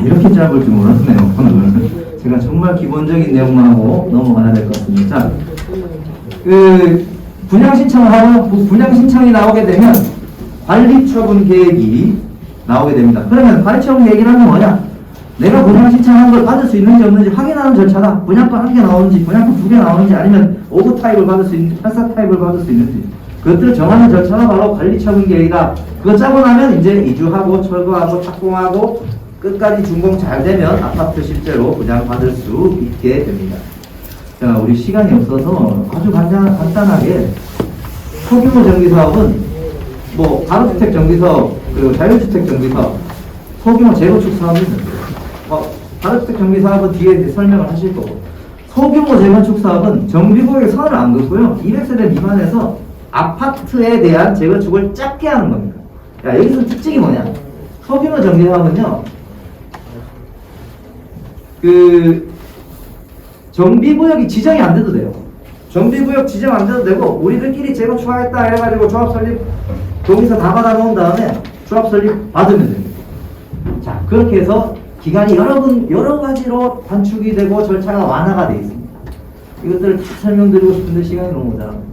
이렇게 짧을 줄 몰랐네요. 오늘 제가 정말 기본적인 내용만 하고 넘어가야 될 것 같습니다. 자, 그 분양 신청을 하고 분양 신청이 나오게 되면 관리처분 계획이 나오게 됩니다. 그러면 관리처분 계획이라는 뭐냐? 내가 분양 신청한 걸 받을 수 있는지 없는지 확인하는 절차다. 분양권 1개 나오는지, 분양권 2개 나오는지, 아니면 5구 타입을 받을 수 있는지, 84 타입을 받을 수 있는지, 그것들을 정하는 절차가 바로 관리처분 계획이다. 그거 짜고 나면 이제 이주하고 철거하고 착공하고 끝까지 준공 잘 되면 아파트 실제로 분양 받을 수 있게 됩니다. 자, 우리 시간이 없어서 아주 간단하게 소규모 정비사업은 뭐 가로주택 정비사업 그리고 자유주택 정비사업, 소규모 재건축 사업이 있는데 가로주택 정비 사업은 뒤에 이제 설명을 하실 거고, 소규모 재건축 사업은 정비구역에 선을 안 긋고요. 200세대 미만에서 아파트에 대한 재건축을 작게 하는 겁니다. 야, 여기서 특징이 뭐냐? 소규모 정비 사업은요, 그 정비구역이 지정이 안 돼도 돼요. 정비구역 지정 안 돼도 되고, 우리들끼리 재건축하겠다 해가지고 조합 설립 동의서 다 받아놓은 다음에 조합 설립 받으면 됩니다. 자, 그렇게 해서 기간이 여러 가지로 단축이 되고 절차가 완화가 되어 있습니다. 이것들을 다 설명드리고 싶은데 시간이 너무 모자랍니다.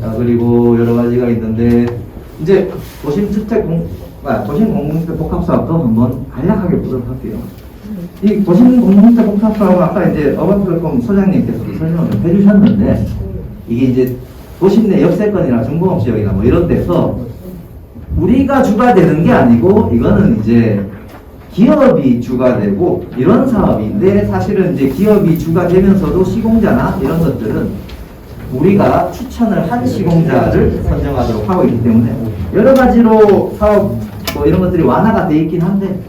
자, 그리고 여러 가지가 있는데, 이제 도심 공공주택 복합사업도 한번 간략하게 보도록 할게요. 이 도심 공공주택 복합사업은 아까 이제 어반플랫폼 소장님께서 설명을 좀 해주셨는데, 이게 이제 도심 내 역세권이나 중공업지역이나 뭐 이런 데서 우리가 주가 되는 게 아니고, 이거는 이제 기업이 주가 되고 이런 사업인데, 사실은 이제 기업이 주가 되면서도 시공자나 이런 것들은 우리가 추천을 한 시공자를 선정하도록 하고 있기 때문에 여러 가지로 사업 뭐 이런 것들이 완화가 돼 있긴 한데,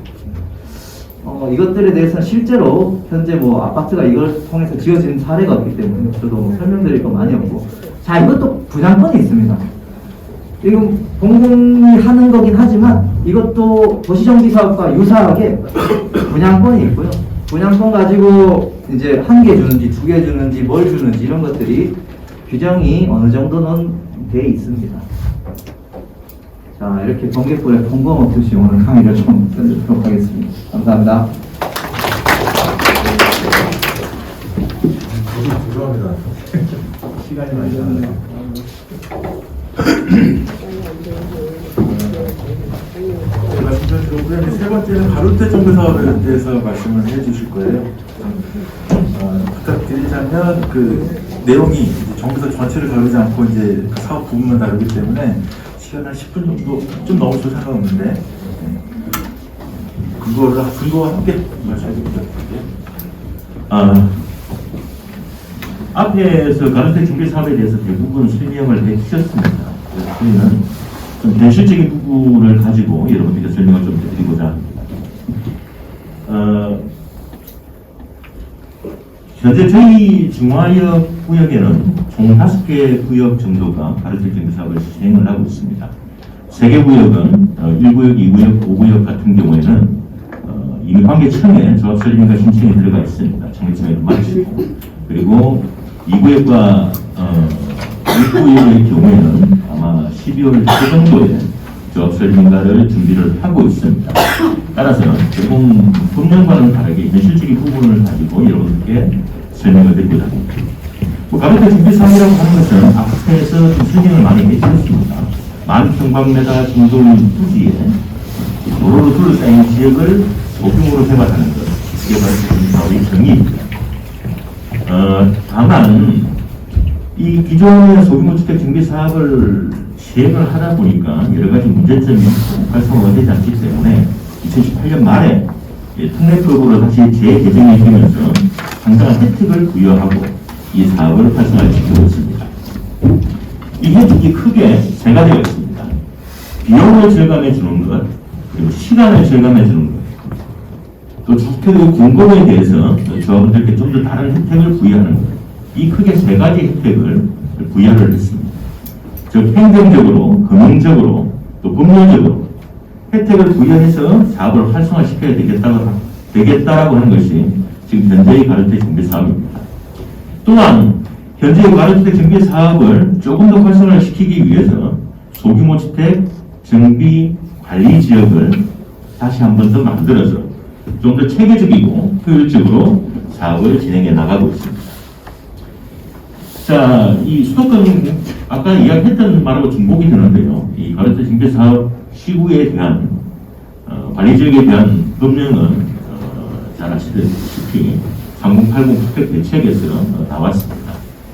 이것들에 대해서는 실제로 현재 뭐 아파트가 이걸 통해서 지어지는 사례가 없기 때문에 저도 뭐 설명드릴 거 많이 없고. 자, 이것도 분양권이 있습니다. 이건 공공이 하는 거긴 하지만 이것도 도시정비사업과 유사하게 분양권이 있고요. 분양권 가지고 이제 1개 주는지 2개 주는지 뭘 주는지 이런 것들이 규정이 어느 정도는 돼 있습니다. 자, 이렇게 번개불에 통공 없듯이 오늘 강의를 좀 끝내도록 하겠습니다. 감사합니다. 죄송합니다. 시간이 많이 지났네요. 말씀드렸고요. 세 번째는 가로주택 정비 사업에 대해서 말씀을 해주실 거예요. 부탁드리자면 그 내용이 정비사 전체를 다루지 않고 이제 그 사업 부분만 다루기 때문에 시간 한 10분 정도 좀 넘어도 상관없는데, 근거와 함께 말씀해 부탁드릴게요. 앞에서 가로주택 정비 사업에 대해서 대부분 설명을 해주셨습니다. 그래서 저희는 좀 현실적인 부분을 가지고 여러분들께 설명을 좀 드리고자 합니다. 현재 저희 중화역 구역에는 총 5개 구역 정도가 가로주택 정비 사업을 시행을 하고 있습니다. 3개 구역은 1구역, 2구역, 5구역 같은 경우에는 이미 관계청에 조합 설립인가 신청이 들어가 있습니다. 청계청에도 마치고, 그리고 2구역과 1구역의 경우에는 아마 12월 초 정도에 조합 설립인가를 준비를 하고 있습니다. 따라서 조금 법령과는 다르게 현실적인 부분을 가지고 여러분께 설명을 드리고자 합니다. 가로주택 정비 사업이라고 하는 것은 앞에서 좀 설명을 많이 해주셨습니다. 10,000평방미터 정도의 부지에 도로로 둘러싸인 지역을 소규모로 개발하는 것, 이게 바로 정비 사업의 정의입니다. 다만 이 기존의 소규모 주택 정비 사업을 시행을 하다 보니까 여러 가지 문제점이 활성화가 되지 않기 때문에 2018년 말에 특례법으로 다시 재개정이 되면서 상당한 혜택을 부여하고 이 사업을 활성화시키고 있습니다. 이 혜택이 크게 세 가지가 있습니다. 비용을 절감해 주는 것, 그리고 시간을 절감해 주는 것, 또 주택의 공급에 대해서 저분들께 좀 더 다른 혜택을 부여하는 것, 이 크게 세 가지 혜택을 부여를 했습니다. 즉 행정적으로, 금융적으로, 또 법률적으로 혜택을 부여해서 사업을 활성화시켜야 되겠다라고 하는 것이 지금 현재의 가로주택 정비 사업입니다. 또한 현재의 가로주택 정비 사업을 조금 더 활성화시키기 위해서 소규모 주택 정비 관리 지역을 다시 한 번 더 만들어서 좀 더 체계적이고 효율적으로 사업을 진행해 나가고 있습니다. 자, 이 수도권 아까 이야기했던 말하고 중복이 되는데요. 이 가로주택 정비 사업 시구에 대한 관리 지역에 대한 법령은 잘 아시다시피 3080 주택 대책에서 나왔습니다.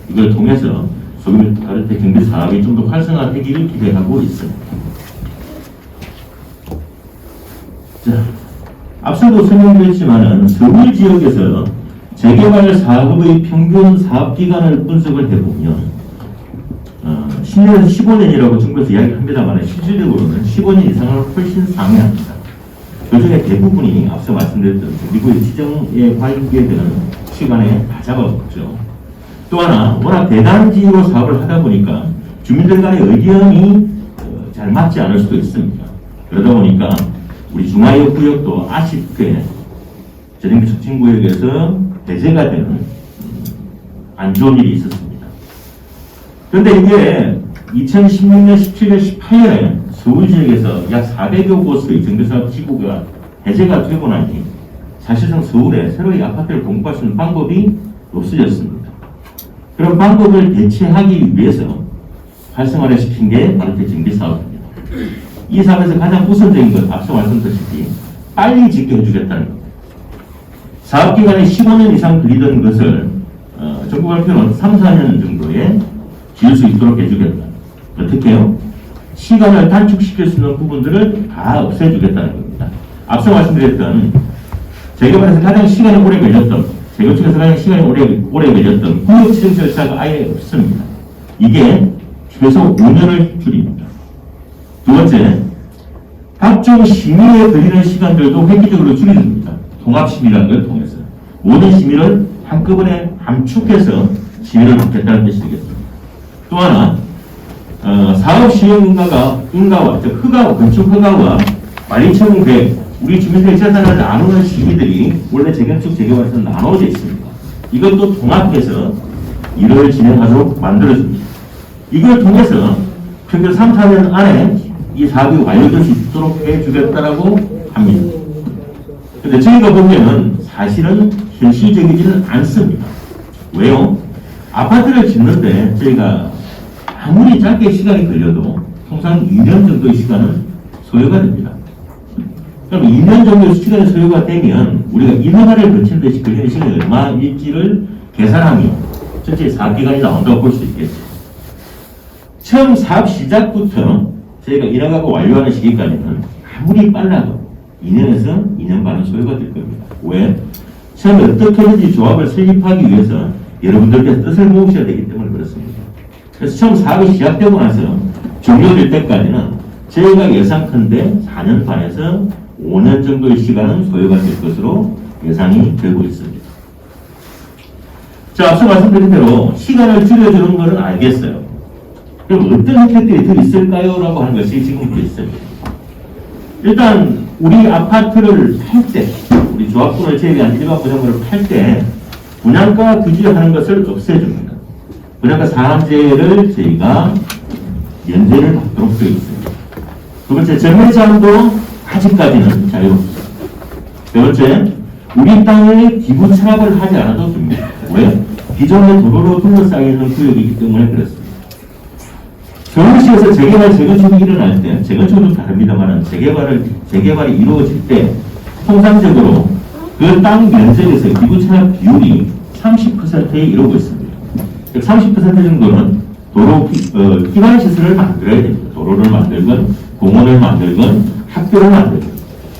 이걸 통해서 소규모 가로주택 정비 사업이 좀 더 활성화되기를 기대하고 있습니다. 자, 앞서도 설명드렸지만은 서울 지역에서 재개발 사업의 평균 사업 기간을 분석을 해보면 10년에서 15년이라고 정부에서 이야기합니다만 실질적으로는 15년 이상을 훨씬 상회합니다. 그중에 대부분이 앞서 말씀드렸던 정비구역 지정에 관계되는 시간에 다 잡아먹죠. 또 하나, 워낙 대단지로 사업을 하다 보니까 주민들 간의 의견이 잘 맞지 않을 수도 있습니다. 그러다 보니까 우리 중화역 구역도 아쉽게 전용기 촉진구역에서 배제가 되는 안 좋은 일이 있었습니다. 그런데 이게 2016년, 17년, 18년에 서울 지역에서 약 400여 곳의 정비사업 지구가 해제가 되고 나니 사실상 서울에 새로이 아파트를 공급할 수 있는 방법이 없어졌습니다. 그런 방법을 대체하기 위해서 활성화를 시킨 게 바로 정비사업입니다. 이 사업에서 가장 우선적인 것, 앞서 말씀드렸듯이 빨리 짓게 해주겠다는 겁니다. 사업기간이 15년 이상 걸리던 것을 정부 발표는 3, 4년 정도에 지을 수 있도록 해주겠다. 어떻게 해요? 시간을 단축시킬 수 있는 부분들을 다 없애주겠다는 겁니다. 앞서 말씀드렸던 재개발에서 가장 시간이 오래 걸렸던, 재건축에서 가장 시간이 오래 걸렸던 구역 지정 절차가 아예 없습니다. 이게 최소 5년을 줄입니다. 두 번째, 각종 심의에 걸리는 시간들도 획기적으로 줄여줍니다. 통합심의라는 걸 통해서. 모든 심의를 한꺼번에 함축해서 심의를 받겠다는 뜻이 되겠습니다. 또 하나, 사업 시행 인가와, 즉 건축 허가와 관리처분 계획, 우리 주민들의 재산을 나누는 시기들이 원래 재건축 재개발에서 나눠져 있습니다. 이것도 통합해서 일을 진행하도록 만들어줍니다. 이걸 통해서 평균 3, 4년 안에 이 사업이 완료될 수 있도록 해주겠다라고 합니다. 근데 저희가 보면은 사실은 현실적이지는 않습니다. 왜요? 아파트를 짓는데 저희가 아무리 짧게 시간이 걸려도 통상 2년 정도의 시간은 소요가 됩니다. 그럼 2년 정도의 시간이 소요가 되면 우리가 인허가를 거치는 데 걸리는 시간이 얼마일지를 계산하며 전체 사업기간이 나온다고 볼 수 있겠죠. 처음 사업 시작부터 저희가 인허가가 완료하는 시기까지는 아무리 빨라도 2년에서 2년 반은 소요가 될 겁니다. 왜? 처음에 어떻게든지 조합을 설립하기 위해서 여러분들께서 뜻을 모으셔야 되기 때문에 그렇습니다. 그래서 처음 사업이 시작되고 나서 종료될 때까지는 저희가 예상컨대 4년 반에서 5년 정도의 시간은 소요가 될 것으로 예상이 되고 있습니다. 자, 앞서 말씀드린 대로 시간을 줄여주는 것은 알겠어요. 그럼 어떤 혜택들이 더 있을까요? 라고 하는 것이 지금부터 있습니다. 일단 우리 아파트를 팔 때, 우리 조합군을 제외한 일반 부정물을 팔 때 분양가 규제하는 것을 없애줍니다. 분양가 상한제를 저희가 면제를 받도록 되어 있습니다. 두 번째, 전매제한도 아직까지는 자유롭습니다. 세 번째, 우리 땅에 기부 찬압을 하지 않아도 됩니다. 왜? 기존의 도로로 둘러싸여 있는 구역이기 때문에 그렇습니다. 서울시에서 재개발, 재건축이 일어날 때, 재건축은 좀 다릅니다만, 재개발이 이루어질 때, 통상적으로 그 땅 면적에서 기부 찬압 비율이 30%에 이르고 있습니다. 30% 정도는 도로, 기반시설을 만들어야 됩니다. 도로를 만들건, 공원을 만들건, 학교를 만들건.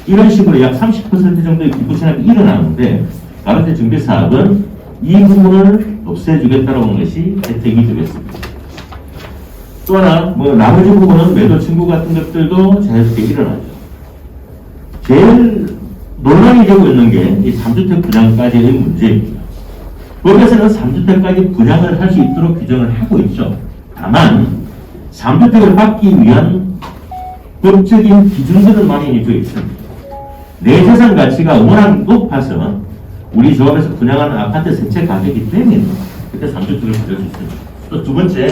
이런 식으로 약 30% 정도의 기부 찬압이 일어나는데, 다른 정비사업은 이 부분을 없애주겠다는 것이 혜택이 되겠습니다. 또 하나, 나머지 부분은 매도 청구 같은 것들도 자연스럽게 일어나죠. 제일 논란이 되고 있는 게 이 3주택 분양까지의 문제입니다. 법에서는 3주택까지 분양을 할 수 있도록 규정을 하고 있죠. 다만 3주택을 받기 위한 법적인 기준들은 마련이 되어 있습니다. 내 재산 가치가 워낙 높아서 우리 조합에서 분양하는 아파트 전체 가격이 되면 그때 3주택을 받을 수 있습니다. 또 두 번째,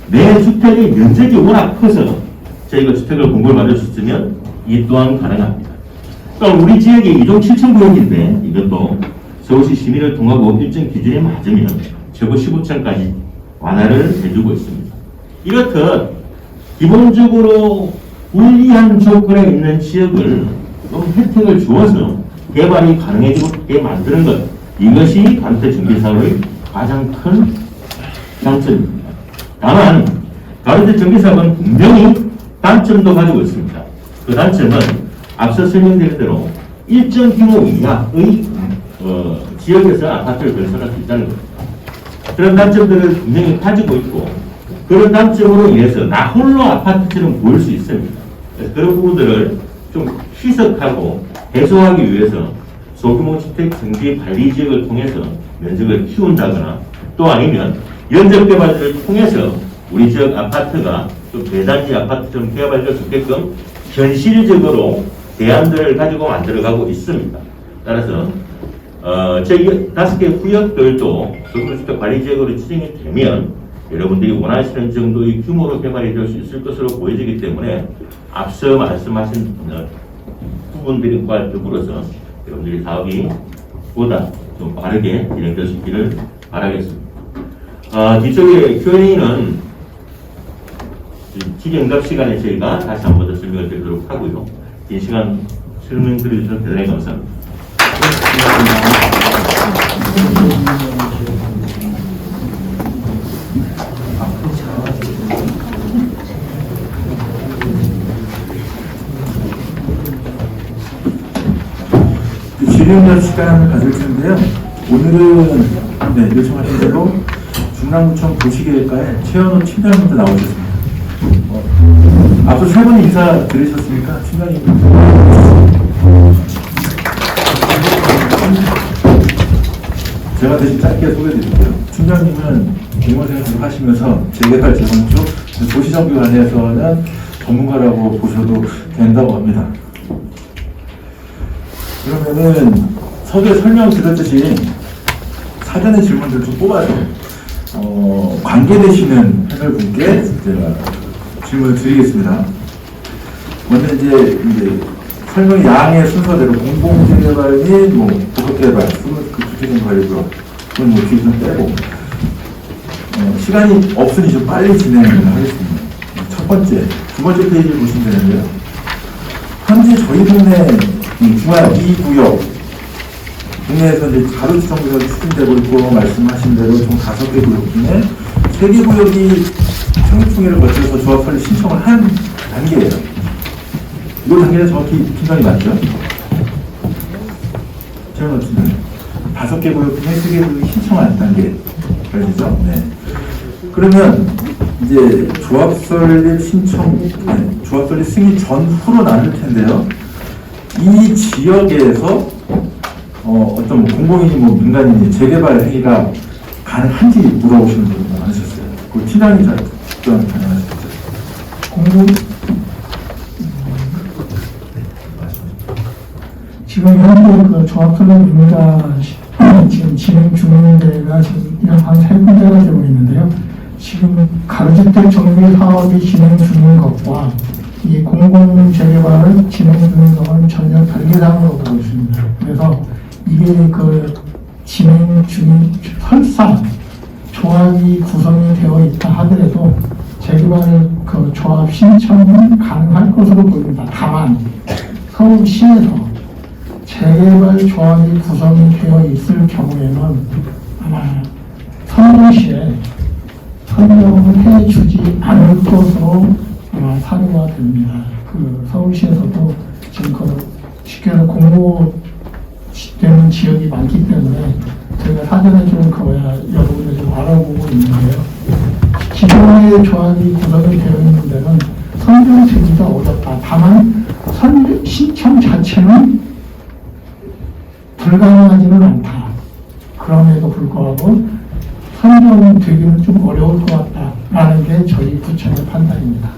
내 주택의 면적이 워낙 커서 저희가 주택을 공고를 받을 수 있으면 이 또한 가능합니다. 그러니까 우리 지역이 2종 7천 구역인데 이것도 서울시 시민을 통하고 일정 기준에 맞으면 최고 15층까지 완화를 해주고 있습니다. 이렇듯 기본적으로 불리한 조건에 있는 지역을 좀 혜택을 주어서 개발이 가능해지게 만드는 것, 이것이 가로세 정비사업의 가장 큰 장점입니다. 다만 가로세 정비사업은 분명히 단점도 가지고 있습니다. 그 단점은 앞서 설명드린 대로 일정 규모 이하의 지역에서 아파트를 건설할 수 있다는 겁니다. 그런 단점들을 분명히 가지고 있고, 그런 단점으로 인해서 나 홀로 아파트처럼 보일 수 있습니다. 그래서 그런 부분들을 좀 희석하고 해소하기 위해서 소규모 주택 정비 관리 지역을 통해서 면적을 키운다거나 또 아니면 연접 개발을 통해서 우리 지역 아파트가 좀 대단지 아파트처럼 개발될 수 있게끔 현실적으로 대안들을 가지고 만들어가고 있습니다. 따라서 저희 5개 구역들도 소규모 주택 관리 지역으로 지정이 되면 여러분들이 원하시는 정도의 규모로 개발이 될 수 있을 것으로 보여지기 때문에 앞서 말씀하신 부분들과 더불어서 여러분들이 사업이 보다 좀 빠르게 진행될 수 있기를 바라겠습니다. 뒤쪽에 Q&A는 질의응답 시간에 저희가 다시 한 번 더 설명을 드리도록 하고요. 긴 시간 설명 드려주셔서 대단히 감사합니다. 질의응답 시간을 가질 텐데요. 오늘은 요청하신 대로 중랑구청 도시계획과의 최현호 팀장님도 나오셨습니다. 앞으로 세 분이 인사 들으셨습니까? 팀장님. 제가 대신 짧게 소개해드릴게요. 팀장님은 공무원생활 계속 하시면서 재개발, 재건축, 도시정비 관련해서는 전문가라고 보셔도 된다고 합니다. 그러면은 서두에 설명드렸듯이 사전의 질문들 좀 뽑아서 관계되시는 패널분께 제가 질문을 드리겠습니다. 먼저 이제 설명 양의 순서대로 공공재개발 및 도시개발, 주택개발이고요. 그건 뒤에 좀 빼고 시간이 없으니 좀 빨리 진행을 하겠습니다. 첫 번째, 두 번째 페이지를 보시면 되는데요. 현재 저희 동네 중앙 2구역 동네에서 이제 가로지정비가 추진되고 있고 말씀하신 대로 총 5개 구역 중에 3개 구역이 청약총회를 거쳐서 조합 설립 신청을 한 단계예요. 이 단계는 정확히 팀장이 맞죠? 제가 맞습니다. 5개 구역 중에 3개 구역이 신청한 단계. 알겠죠? 네. 그러면 이제 조합 설립 신청, 조합 설립 승인 전후로 나눌 텐데요. 이 지역에서 어떤 공공인이 민간인이 재개발 행위가 가능한지 물어보시는 분들 많으셨어요. 그 팀장님 답변 가능하셨죠? 지금 현재 그 조합 설립 의무가 지금 진행 중인 데가 지금 한 3군데가 되고 있는데요. 지금 가로주택 정비 사업이 진행 중인 것과 이 공공 재개발을 진행 중인 것은 전혀 다른 상황으로 보고 있습니다. 그래서 이게 그 진행 중인 설사 조합이 구성이 되어 있다 하더라도 재개발 그 조합 신청은 가능할 것으로 보입니다. 다만 서울시에서 재개발 조합이 구성이 되어 있을 경우에는 아마 선거시에 설명을 해주지 않을 것으로 아마 사료가 됩니다. 그 서울시에서도 지금 그 쉽게 말해서 공모되는 지역이 많기 때문에 저희가 사전에 좀 그거야 여러분들 좀 알아보고 있는데요. 기존의 조합이 구성이 되어 있는 데는 선정되기가 어렵다. 다만 신청 자체는 불가능하지는 않다. 그럼에도 불구하고 선정되기는 좀 어려울 것 같다라는 게 저희 구청의 판단입니다.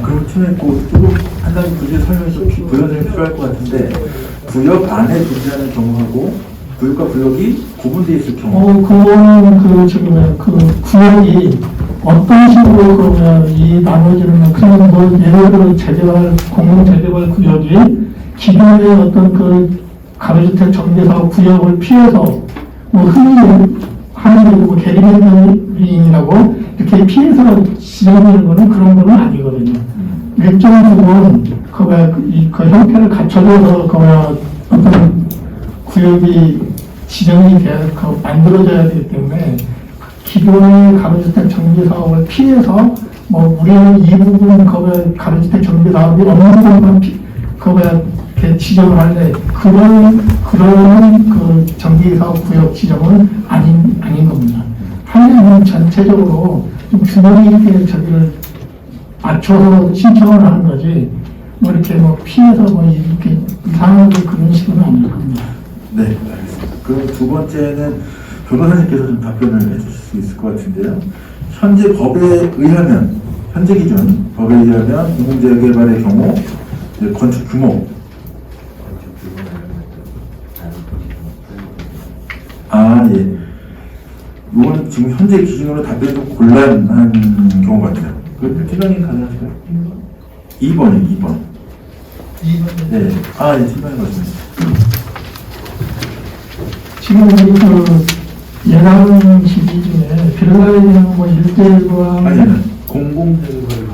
그럼 팀에 조금 판단이 굳이 설명이 좀 부연이 필요할 것 같은데 구역 안에 존재하는 경우하고 구역과 구역이 구분되어 있을 경우. 그거는 그 구역이 어떤 식으로 그러면 이 나머지는 그냥 뭐 예를 들어 재개발 공공 재개발 구역이 기존의 어떤 그 가로주택 정비사업 구역을 피해서 뭐 흔히 하는 뭐 계리변경이라고 이렇게 피해서 지정되는 거는 그런 거는 아니거든요. 일정 부분 그 형태를 갖춰줘서 어떤 구역이 지정이 돼서 만들어져야 되기 때문에 기존의 가로주택 정비 사업을 피해서 뭐 우리는 이 부분 가로주택 정비 사업이 없는 것만 이렇게 지정을 할래 그런 그 정비 사업 구역 지정은 아닌 겁니다. 하려면 전체적으로 좀 균형이 이렇게 저기를 맞춰서 신청을 하는 거지, 뭐 이렇게 뭐 피해서 뭐 이렇게 이상하게 그런 식으로 아닐 겁니다. 네, 알겠습니다. 그럼 두 번째는 변호사님께서 좀 답변을 해주실 수 있을 것 같은데요. 현재 법에 의하면, 현재 기준 법에 의하면 공공재개발의 경우 이제 건축 규모, 예. 이건 지금 현재 기준으로 답변이 좀 곤란한 경우 같아요. 그 팀장님 가능하실까요? 2번이요, 2번. 네. 네, 팀장님 맞습니다. 지금 그 예상 시기 중에 들어가야 되는 뭐 일대일과 아니면 공공재개발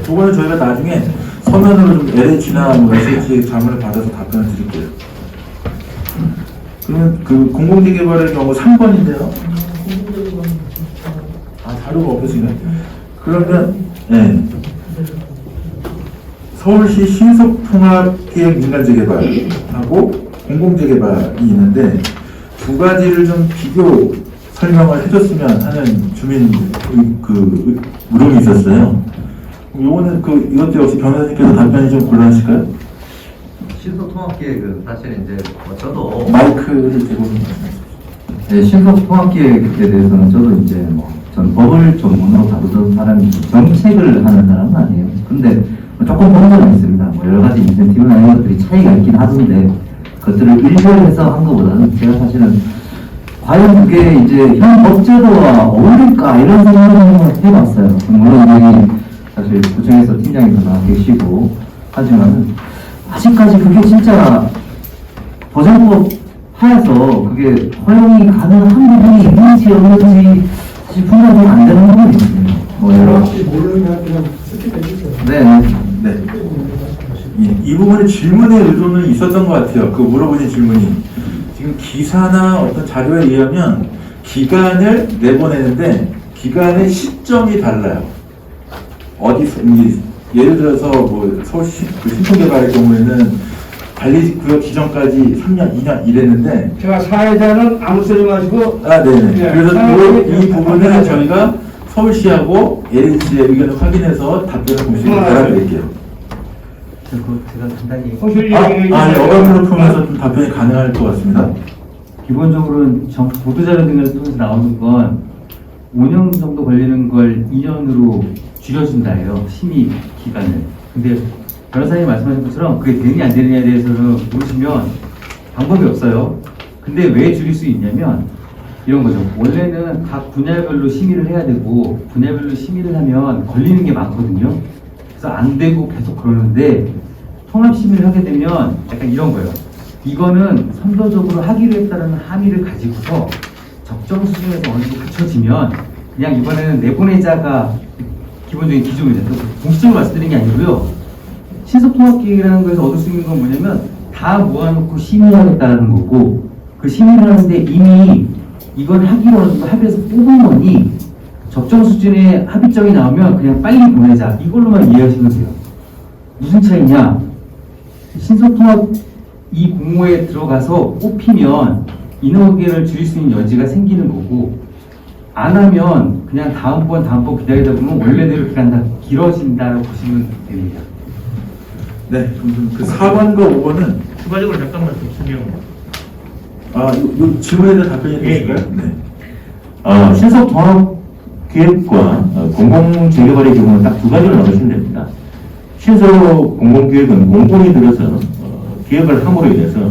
그거는 저희가 나중에 서면으로 좀 LH나 뭐 SH 자문을 받아서 답변을 드릴게요. 그러면 그 공공재개발의 경우 3번인데요. 자료가 없으시네. 그러면 서울시 신속통합계획 민간재개발하고 공공재개발이 있는데 두 가지를 좀 비교 설명을 해줬으면 하는 주민 물음이 있었어요. 요거는 이것도 역시 변호사님께서 답변이 좀 곤란하실까요? 신속통합계획은 사실 이제 뭐 저도 마이크를 대고 말씀하십시오. 네, 신속통합계획에 대해서는 저도 이제 전 법을 전문으로 다루던 사람이 정책을 하는 사람은 아니에요. 근데 조금 본전은 있습니다. 뭐 여러 가지 인센티브나 이런 것들이 차이가 있긴 하던데 그것들을 일별해서 한 것보다는 제가 사실은 과연 그게 이제 현 법제도와 어울릴까 이런 생각을 한번 해봤어요. 물론 여기 사실 구청에서 팀장님도 나와 계시고 하지만은 아직까지 그게 진짜 보장법 하에서 그게 허용이 가능한 부분이 있는지 없는지 사실 분석이 안 되는 부분이 있습니다. 뭐 여러 모르면 그냥 스킵해 주세요. 네. 이 부분에 질문의 의도는 있었던 것 같아요. 그 물어보신 질문이. 지금 기사나 어떤 자료에 의하면 기간을 내보내는데 기간의 시점이 달라요. 어디서, 예를 들어서 뭐 서울시 신통개발의 경우에는 관리구역 기전까지 3년, 2년 이랬는데 제가 사회자는 아무 소리 마시고 네네. 네. 그래서 이 부분을 저희가 서울시하고 LH의 의견을 확인해서 답변을 공식으로 달아드릴게요. 제가 간단히 어감으로 풀면서 좀 답변이 가능할 것 같습니다. 기본적으로는 보도자료 등을 통해서 나오는 건 5년 정도 걸리는 걸 2년으로 줄여준다예요. 심의 기간을. 근데 변호사님 말씀하신 것처럼 그게 되느냐 안 되느냐에 대해서는 모르시면 방법이 없어요. 근데 왜 줄일 수 있냐면 이런 거죠. 원래는 각 분야별로 심의를 해야 되고 분야별로 심의를 하면 걸리는 게 많거든요. 그래서 안 되고 계속 그러는데 통합 심의를 하게 되면 약간 이런 거예요. 이거는 선도적으로 하기로 했다는 함의를 가지고서 적정 수준에서 어느 정도 갖춰지면 그냥 이번에는 내보내자가 기본적인 기준입니다. 공식적으로 말씀드린 게 아니고요. 신속통합계획이라는 거에서 얻을 수 있는 건 뭐냐면 다 모아놓고 심의하겠다는 거고 그 심의를 하는데 이미 이건 하기로 어느 정도 합의해서 뽑은 거니 적정 수준의 합의점이 나오면 그냥 빨리 보내자 이걸로만 이해하시면 돼요. 무슨 차이냐? 신속통합 이 공모에 들어가서 뽑히면 인허가를 줄일 수 있는 여지가 생기는 거고 안 하면 그냥 다음번 기다리다 보면 원래대로 기간 다 길어진다고 보시면 됩니다. 네, 그럼 그 4번과 5번은 추가적으로 잠깐만 좀 설명. 요 질문에 대한 답변이 되실까요? 네. 신속통합계획과 공공재개발의 경우는 딱 두 가지로 나누시면 됩니다. 신속공공계획은 공공이 들어서 계획을 함으로 인해서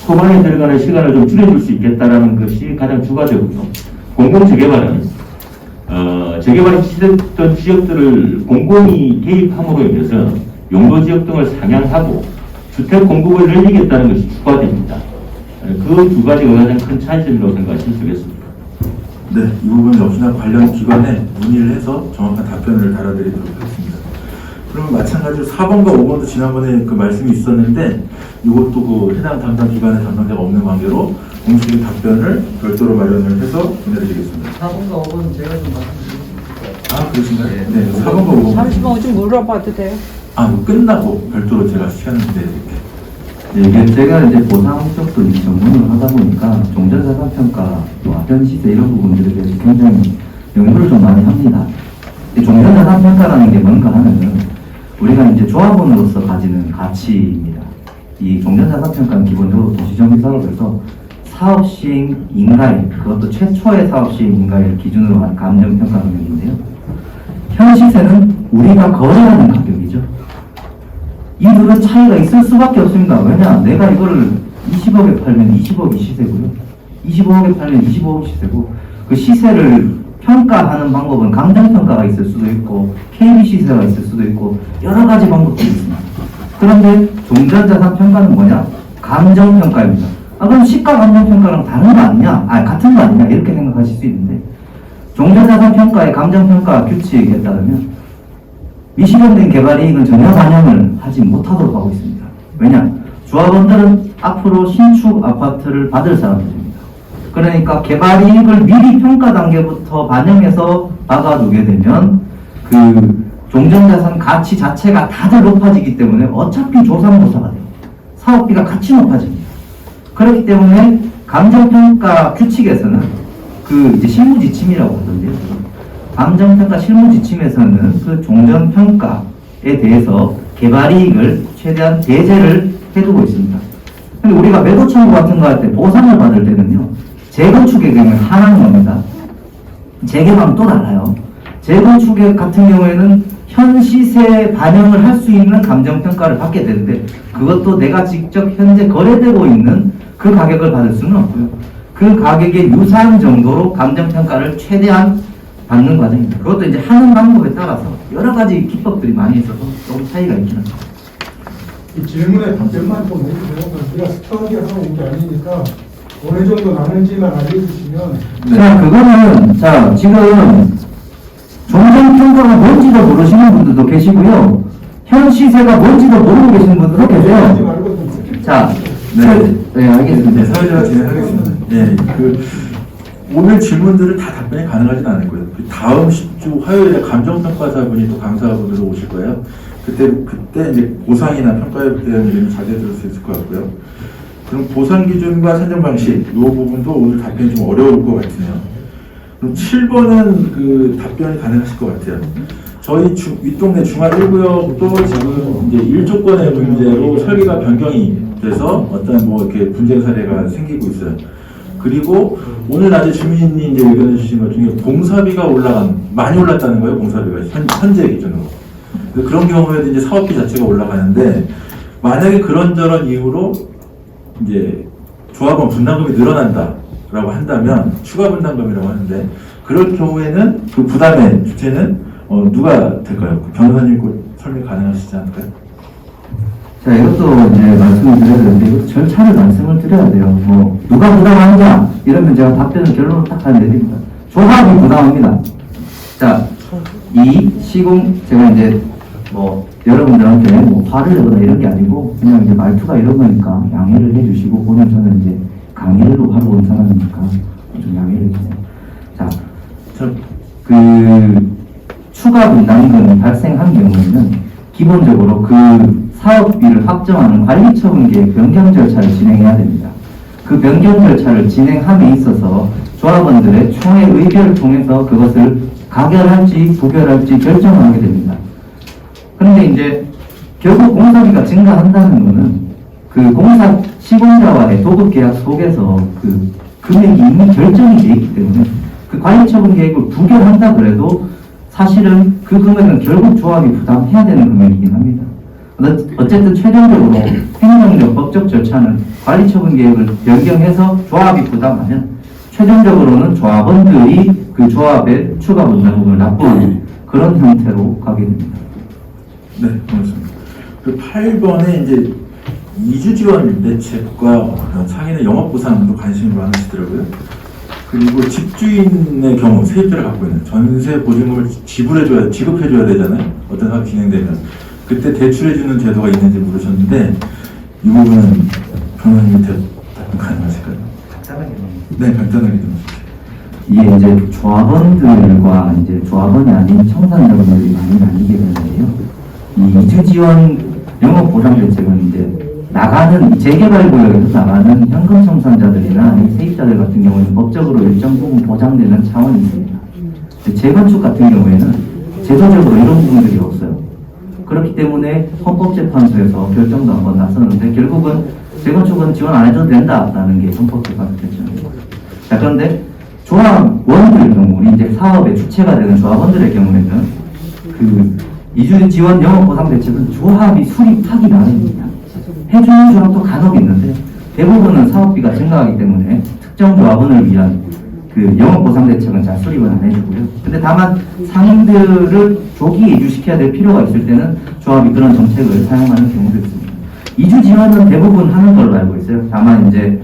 초반에 들어가는 시간을 좀 줄여줄 수 있겠다라는 것이 가장 주가적이고요. 공공재개발은 재개발이 시작된 지역들을 공공이 개입함으로 인해서 용도지역 등을 상향하고 주택 공급을 늘리겠다는 것이 주가됩니다. 그 두 가지가 가장 큰 차이점이라고 생각하시면 되겠습니다. 네, 이 부분 역시나 관련 기관에 문의를 해서 정확한 답변을 달아드리도록 하겠습니다. 그러면 마찬가지로 4번과 5번도 지난번에 그 말씀이 있었는데 이것도 그 해당 담당 기관의 담당자가 없는 관계로 공식적인 답변을 별도로 마련을 해서 보내드리겠습니다. 4번과 5번 제가 좀 말씀드리겠습니다. 그러신가요? 네, 4번과 5번. 잠시만 좀 물어봐도 돼요? 이거 끝나고 별도로 제가 시간을 내드릴게요. 네, 이게 제가 이제 보상 쪽도 이제 전문을 하다 보니까 종전자산 평가와 현시세 이런 부분들에 대해서 굉장히 연구를 좀 많이 합니다. 이 종전자산 평가라는 게 뭔가 하면은 우리가 이제 조합원으로서 가지는 가치입니다. 이 종전자산 평가는 기본적으로 도시정비 사업에서 사업 시행 인가일, 그것도 최초의 사업 시행 인가일 기준으로 한 감정 평가 능력인데요. 현시세는 우리가 거래하는 가격이죠. 이 둘은 차이가 있을 수밖에 없습니다. 왜냐? 내가 이거를 20억에 팔면 20억이 시세고요. 25억에 팔면 25억이 시세고, 그 시세를 평가하는 방법은 감정평가가 있을 수도 있고, KB 시세가 있을 수도 있고, 여러 가지 방법들이 있습니다. 그런데 종전자산 평가는 뭐냐? 감정평가입니다. 아, 그럼 시가 감정평가랑 다른 거 아니냐? 아, 같은 거 아니냐? 이렇게 생각하실 수 있는데, 종전자산 평가의 감정평가 규칙에 따르면 미실현된 개발이익은 전혀 반영을 하지 못하도록 하고 있습니다. 왜냐? 조합원들은 앞으로 신축 아파트를 받을 사람들입니다. 그러니까 개발이익을 미리 평가 단계부터 반영해서 박아두게 되면 그 종전자산 가치 자체가 다들 높아지기 때문에 어차피 조삼모사가 돼요. 사업비가 같이 높아집니다. 그렇기 때문에 감정평가 규칙에서는 그 이제 실무지침이라고 하던데요. 감정평가 실무지침에서는 그 종전평가에 대해서 개발이익을 최대한 배제를 해두고 있습니다. 근데 우리가 매도 청구 같은 거 할 때 보상을 받을 때는요, 재건축의 경우에 하나는 겁니다. 재개발은 또 달라요. 재건축 같은 경우에는 현 시세에 반영을 할 수 있는 감정평가를 받게 되는데, 그것도 내가 직접 현재 거래되고 있는 그 가격을 받을 수는 없고요. 그 가격에 유사한 정도로 감정평가를 최대한 받는 과정입니다. 그것도 이제 하는 방법에 따라서 여러 가지 기법들이 많이 있어서 조금 차이가 있긴 합니다. 이 질문에 답변만 좀 해주세요. 우리가 스터디 하고 온 게 아니니까 어느 정도 나는지만 알려주시면. 네. 자, 그거는, 자, 지금 종전평가가 뭔지도 모르시는 분들도 계시고요. 현 시세가 뭔지도 모르고 계시는 분들도 하지 계세요. 말고 좀 스킵 자, 네. 네, 알겠습니다. 네, 사회자가 진행하겠습니다. 네, 오늘 질문들은 다 답변이 가능하진 않을 거예요. 그 다음 10주 화요일에 감정평가사분이 또 강사분으로 오실 거예요. 그때 이제 보상이나 평가에 대한 얘기는 자세히 들을 수 있을 것 같고요. 그럼 보상 기준과 산정 방식, 이 부분도 오늘 답변이 좀 어려울 것 같으네요. 그럼 7번은 그 답변이 가능하실 것 같아요. 저희 윗동네 중앙 1구역도 지금 이제 1조건의 문제로 설계가 변경이 돼서 어떤 뭐 이렇게 분쟁 사례가 생기고 있어요. 그리고 오늘 낮에 주민이 이제 의견을 주신 것 중에 공사비가 많이 올랐다는 거예요. 공사비가 현재 기준으로. 그런 경우에도 이제 사업비 자체가 올라가는데, 만약에 그런저런 이유로 이제 조합원 분담금이 늘어난다라고 한다면 추가 분담금이라고 하는데, 그럴 경우에는 그 부담의 주체는 누가 될까요? 변호사님 설명 가능하시지 않을까요? 자, 이것도 이제 말씀을 드려야 되는데, 이것도 절차를 말씀을 드려야 돼요. 뭐, 누가 부담하느냐? 이러면 제가 답변을 결론을 딱 하면 됩니다. 조합이 부담합니다. 자, 이 시공, 제가 이제 뭐, 여러분들한테 뭐, 화를 내거나 이런 게 아니고, 그냥 이제 말투가 이런 거니까 양해를 해주시고, 오늘 저는 이제 강의를 하러 온 사람이니까 좀 양해를 해주세요. 자, 추가 분담금이 발생한 경우에는 기본적으로 그 사업비를 확정하는 관리처분계획 변경 절차를 진행해야 됩니다. 그 변경 절차를 진행함에 있어서 조합원들의 총회 의결을 통해서 그것을 가결할지 부결할지 결정하게 됩니다. 그런데 이제 결국 공사비가 증가한다는 것은 그 공사 시공자와의 도급계약 속에서 그 금액이 이미 결정이 되어 있기 때문에 그 관리처분 계획을 부결한다 그래도 사실은 그 금액은 결국 조합이 부담해야 되는 금액이긴 합니다. 어쨌든 최종적으로 행정적 법적 절차는 관리처분 계획을 변경해서 조합이 부담하면 최종적으로는 조합원들이 그 조합의 추가 분담금을 납부하는 그런 형태로 가게 됩니다. 네, 고맙습니다. 그 8번에 이제 이주 지원 대책과 상인의 영업 보상도 관심이 많으시더라고요. 그리고 집주인의 경우 세입자를 갖고 있는 전세 보증금을 지급해줘야 되잖아요. 어떤 사업이 진행되면 그때 대출해주는 제도가 있는지 물으셨는데, 이 부분은 변호사님이 답변 가능하실까요? 네, 간단하게 좀. 이게 이제 조합원들과 이제 조합원이 아닌 청산자분들이 많이 나뉘게 되는데요. 이 이주 지원 영업 보상 대책은 이제 나가는 재개발 구역에서 나가는 현금 청산자들이나 이 세입자들 같은 경우는 법적으로 일정 부분 보장되는 차원이 있습니다. 재건축 같은 경우에는 제도적으로 이런 부분들이 없어요. 그렇기 때문에 헌법재판소에서 결정도 한번 나섰는데 결국은 재건축은 지원 안 해도 된다라는 게 헌법재판소 결정입니다. 자, 그런데 조합원들 경우, 우리 이제 사업의 주체가 되는 조합원들의 경우에는 그 이주 지원 영업 보상 대책은 조합이 수립하기 나름입니다. 해주는 조합도 간혹 있는데 대부분은 사업비가 증가하기 때문에 특정 조합원을 위한 그 영업 보상 대책은 잘 수립을 안 해주고요. 근데 다만 상인들을 조기에 이주시켜야 될 필요가 있을 때는 조합이 그런 정책을 사용하는 경우도 있습니다. 이주 지원은 대부분 하는 걸로 알고 있어요. 다만 이제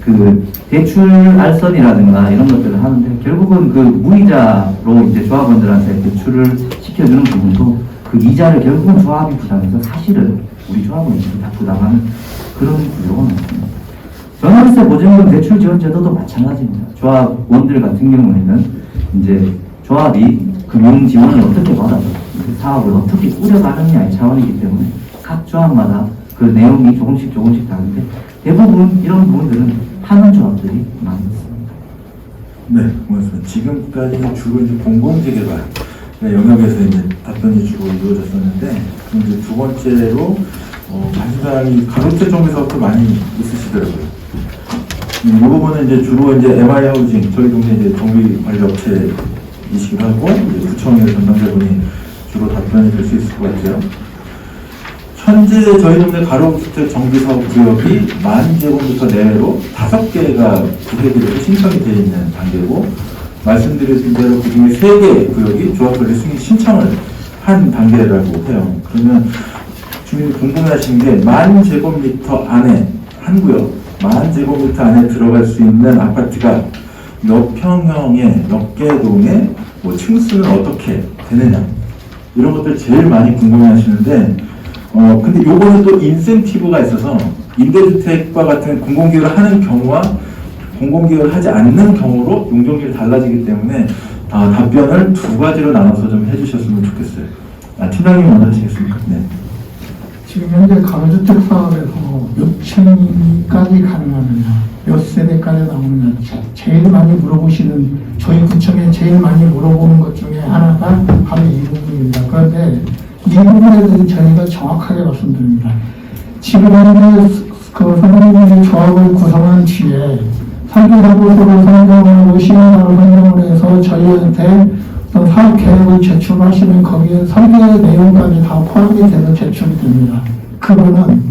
그 대출 알선이라든가 이런 것들을 하는데 결국은 그 무이자로 이제 조합원들한테 대출을 시켜주는 부분도 그 이자를 결국은 조합이 부담해서 사실은 우리 조합원들이 다 부담하는 그런 구조가 많습니다. 전월세 보증금 대출 지원 제도도 마찬가지입니다. 조합원들 같은 경우에는 이제 조합이 금융 지원을 어떻게 받아서 사업을 어떻게 꾸려가느냐의 차원이기 때문에 각 조합마다 그 내용이 조금씩 다른데 대부분 이런 부분들은 하는 조합들이 많이 있습니다. 네, 고맙습니다. 지금까지는 주로 이제 공공재개발 영역에서 이제 답변이 주로 이루어졌었는데, 그럼 이제 두 번째로 관심사항이 가로채 쪽에서부터 많이 있으시더라고요. 이 부분은 이제 주로 이제 MI 하우징, 저희 동네 이제 정비관리업체이시기도 하고, 이제 구청의 담당자분이 주로 답변이 될 수 있을 것 같아요. 현재 저희 동네 가로주택 정비사업 구역이 10,000제곱미터 내외로 5개가 구획으로 신청이 되어 있는 단계고, 말씀드린 대로 그 중에 3개 구역이 조합관리 승인 신청을 한 단계라고 해요. 그러면 주민이 궁금해하시는 게 10,000제곱미터 안에 한 구역, 10,000제곱미터 안에 들어갈 수 있는 아파트가 몇 평형에 몇 개 동에 뭐 층수는 어떻게 되느냐, 이런 것들 제일 많이 궁금해하시는데, 근데 요거는 또 인센티브가 있어서 임대주택과 같은 공공기여를 하는 경우와 공공기여를 하지 않는 경우로 용적률이 달라지기 때문에 답변을 두 가지로 나눠서 좀 해주셨으면 좋겠어요. 팀장님 먼저 하시겠습니까? 네. 지금 현재 가로주택 사업에서 몇 층까지 가능하느냐, 몇 세대까지 나오느냐, 제일 많이 물어보시는, 저희 구청에 제일 많이 물어보는 것 중에 하나가 바로 이 부분입니다. 그런데 이 부분에 대해서 저희가 정확하게 말씀드립니다. 지금 현재 그 선생님들이 조합을 구성한 뒤에 설계사무소로 선정하고 시행사로 선정을 해서 저희한테 어떤 사업 계획을 제출하시면 거기에 설계 내용까지 다 포함이 돼서 제출이 됩니다. 그거는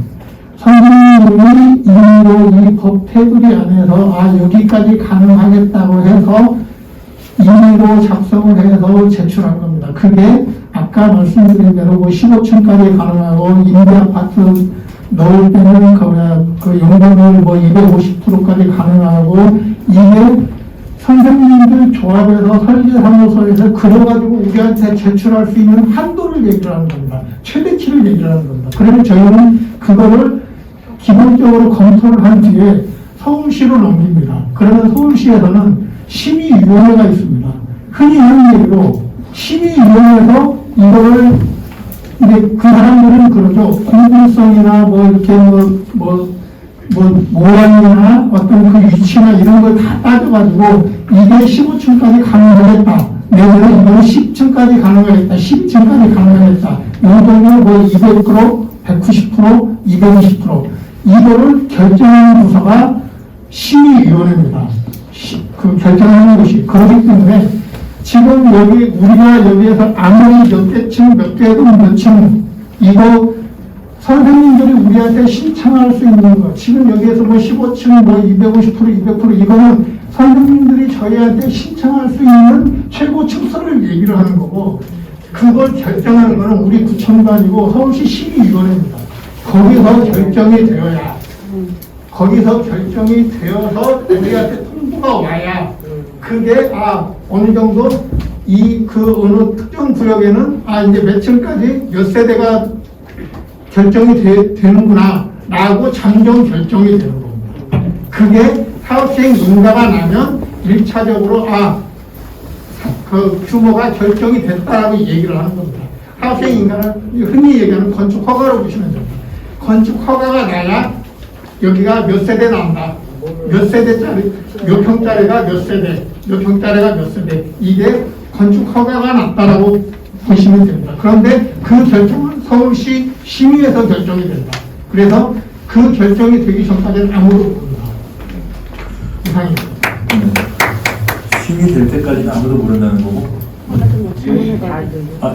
선생님들이 임의로 이 법 테두리 안에서 여기까지 가능하겠다고 해서 임의로 작성을 해서 제출한 겁니다. 그게 아까 말씀드린 대로 15층까지 가능하고 임대아파트 넣을 때는 그 용적률 250%까지 가능하고, 이게 선생님들 조합에서 설계사무소에서 그래가지고 우리한테 제출할 수 있는 한도를 얘기를 하는 겁니다. 최대치를 얘기를 하는 겁니다. 그래서 저희는 그거를 기본적으로 검토를 한 뒤에 서울시로 넘깁니다. 그러면 서울시에서는 심의위원회가 있습니다. 흔히 하는 얘기로 심의위원회에서 이거를 이제 그 사람들은 그러죠. 공공성이나 이렇게 모양이나 어떤 그 위치나 이런 걸 다 따져가지고 이게 15층까지 가능하겠다. 내년에 이거는 10층까지 가능하겠다. 10층까지 가능하겠다. 용적률 200%, 190%, 220%. 이거를 결정하는 부서가 심의위원회입니다. 그 결정하는 것이. 그렇기 때문에 지금 우리가 여기에서 아무리 몇 개 층, 몇 개도 몇 층, 이거 선생님들이 우리한테 신청할 수 있는 거, 지금 여기에서 15층, 250%, 200% 이거는 선생님들이 저희한테 신청할 수 있는 최고 층수를 얘기를 하는 거고, 그걸 결정하는 거는 우리 구청도 아니고 서울시 심의위원회입니다. 거기서 결정이 되어야, 거기서 결정이 되어서 우리한테 통보가 와야, 그게 어느 정도 어느 특정 구역에는 이제 몇 층까지 몇 세대가 결정이 되는구나 라고 잠정 결정이 되는 겁니다. 그게 사업시행 인가가 나면 1차적으로 그 규모가 결정이 됐다라고 얘기를 하는 겁니다. 사업시행 인가는 흔히 얘기하는 건축 허가로 보시면 됩니다. 건축 허가가 나야 여기가 몇 세대 나온다. 몇 세대짜리, 몇 평짜리가 몇 세대, 몇 평짜리가 몇 세대. 이게 건축 허가가 났다라고 보시면 됩니다. 그런데 그 결정은 서울시 심의에서 결정이 된다. 그래서 그 결정이 되기 전까지는 아무도 모른다. 이상입니다. 심의 될 때까지는 아무도 모른다는 거고.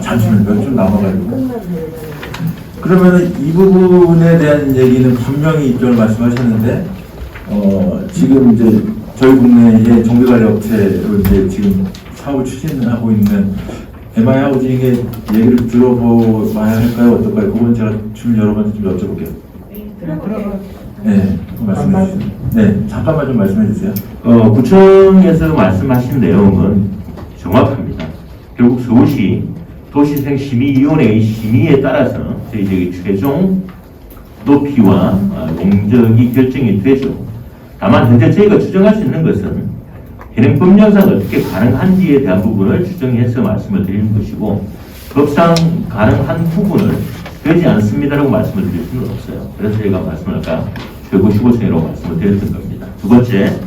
잠시만요. 좀 남아가지고. 그러면 이 부분에 대한 얘기는 분명히 입장을 말씀하셨는데, 지금 이제 저희 국내의 정비관리업체로 이제 지금 사업을 추진하고 있는 MI 하우징의 얘기를 들어봐야 할까요? 어떨까요? 그건 제가 질문 여러분한테 좀 여쭤볼게요. 네, 말씀해 주세요. 네, 잠깐만 좀 말씀해 주세요. 구청에서 말씀하신 내용은 정확합니다. 결국 서울시 도시재생심의위원회의 심의에 따라서 저희들이 최종 높이와 용적이 결정이 되죠. 다만 현재 저희가 추정할 수 있는 것은 현행법령상 어떻게 가능한지에 대한 부분을 추정해서 말씀을 드리는 것이고, 법상 가능한 부분을 되지 않습니다라고 말씀을 드릴 수는 없어요. 그래서 저희가 말씀을 아까 최고 15층이라고 말씀을 드렸던 겁니다. 두 번째,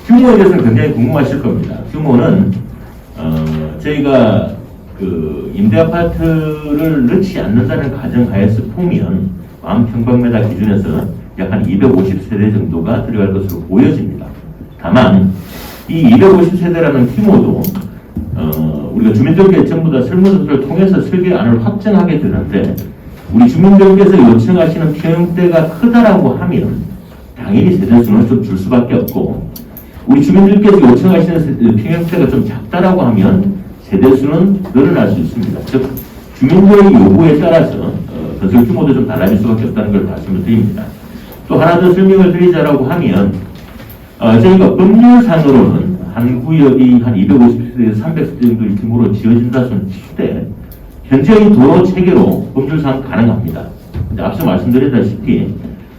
규모에 대해서는 굉장히 궁금하실 겁니다. 규모는 저희가 그 임대아파트를 넣지 않는다는 가정하에서 보면 1000평방미터 기준에서 약 한 250세대 정도가 들어갈 것으로 보여집니다. 다만 이 250세대라는 규모도 우리가 주민들께 전부 다 설문조사를 통해서 설계안을 확정하게 되는데, 우리 주민들께서 요청하시는 평형대가 크다라고 하면 당연히 세대수는 좀 줄 수밖에 없고, 우리 주민들께서 요청하시는 평형대가 좀 작다라고 하면 세대수는 늘어날 수 있습니다. 즉 주민들의 요구에 따라서 건설 규모도 좀 달라질 수밖에 없다는 걸 말씀을 드립니다. 또 하나 더 설명을 드리자라고 하면 저희가 법률상으로는 한 구역이 한 250세대에서 300세대 정도의 규모로 지어진다 손 칠때 현재의 도로 체계로 법률상 가능합니다. 앞서 말씀드렸다시피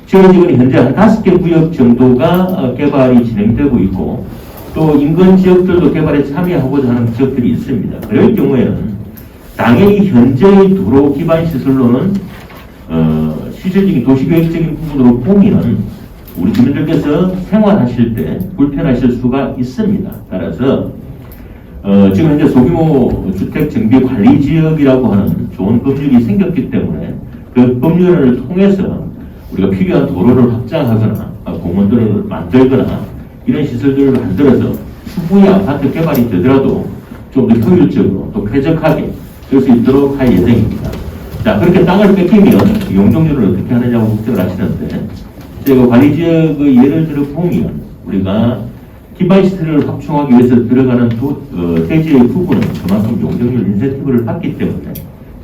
저희 지역은 현재 한 5개 구역 정도가 개발이 진행되고 있고, 또 인근 지역들도 개발에 참여하고자 하는 지역들이 있습니다. 그럴 경우에는 당연히 현재의 도로 기반 시설로는 실질적인 도시계획적인 부분으로 보면 우리 주민들께서 생활하실 때 불편하실 수가 있습니다. 따라서 지금 현재 소규모 주택정비관리지역이라고 하는 좋은 법률이 생겼기 때문에 그 법률을 통해서 우리가 필요한 도로를 확장하거나 공원들을 만들거나 이런 시설들을 만들어서 추후에 아파트 개발이 되더라도 좀 더 효율적으로 또 쾌적하게 될 수 있도록 할 예정입니다. 자, 그렇게 땅을 뺏기면 용적률을 어떻게 하느냐고 걱정을 하시는데, 제가 관리지역의 예를 들어 보면 우리가 기반 시설을 확충하기 위해서 들어가는 대지의 부분은 그만큼 용적률 인센티브를 받기 때문에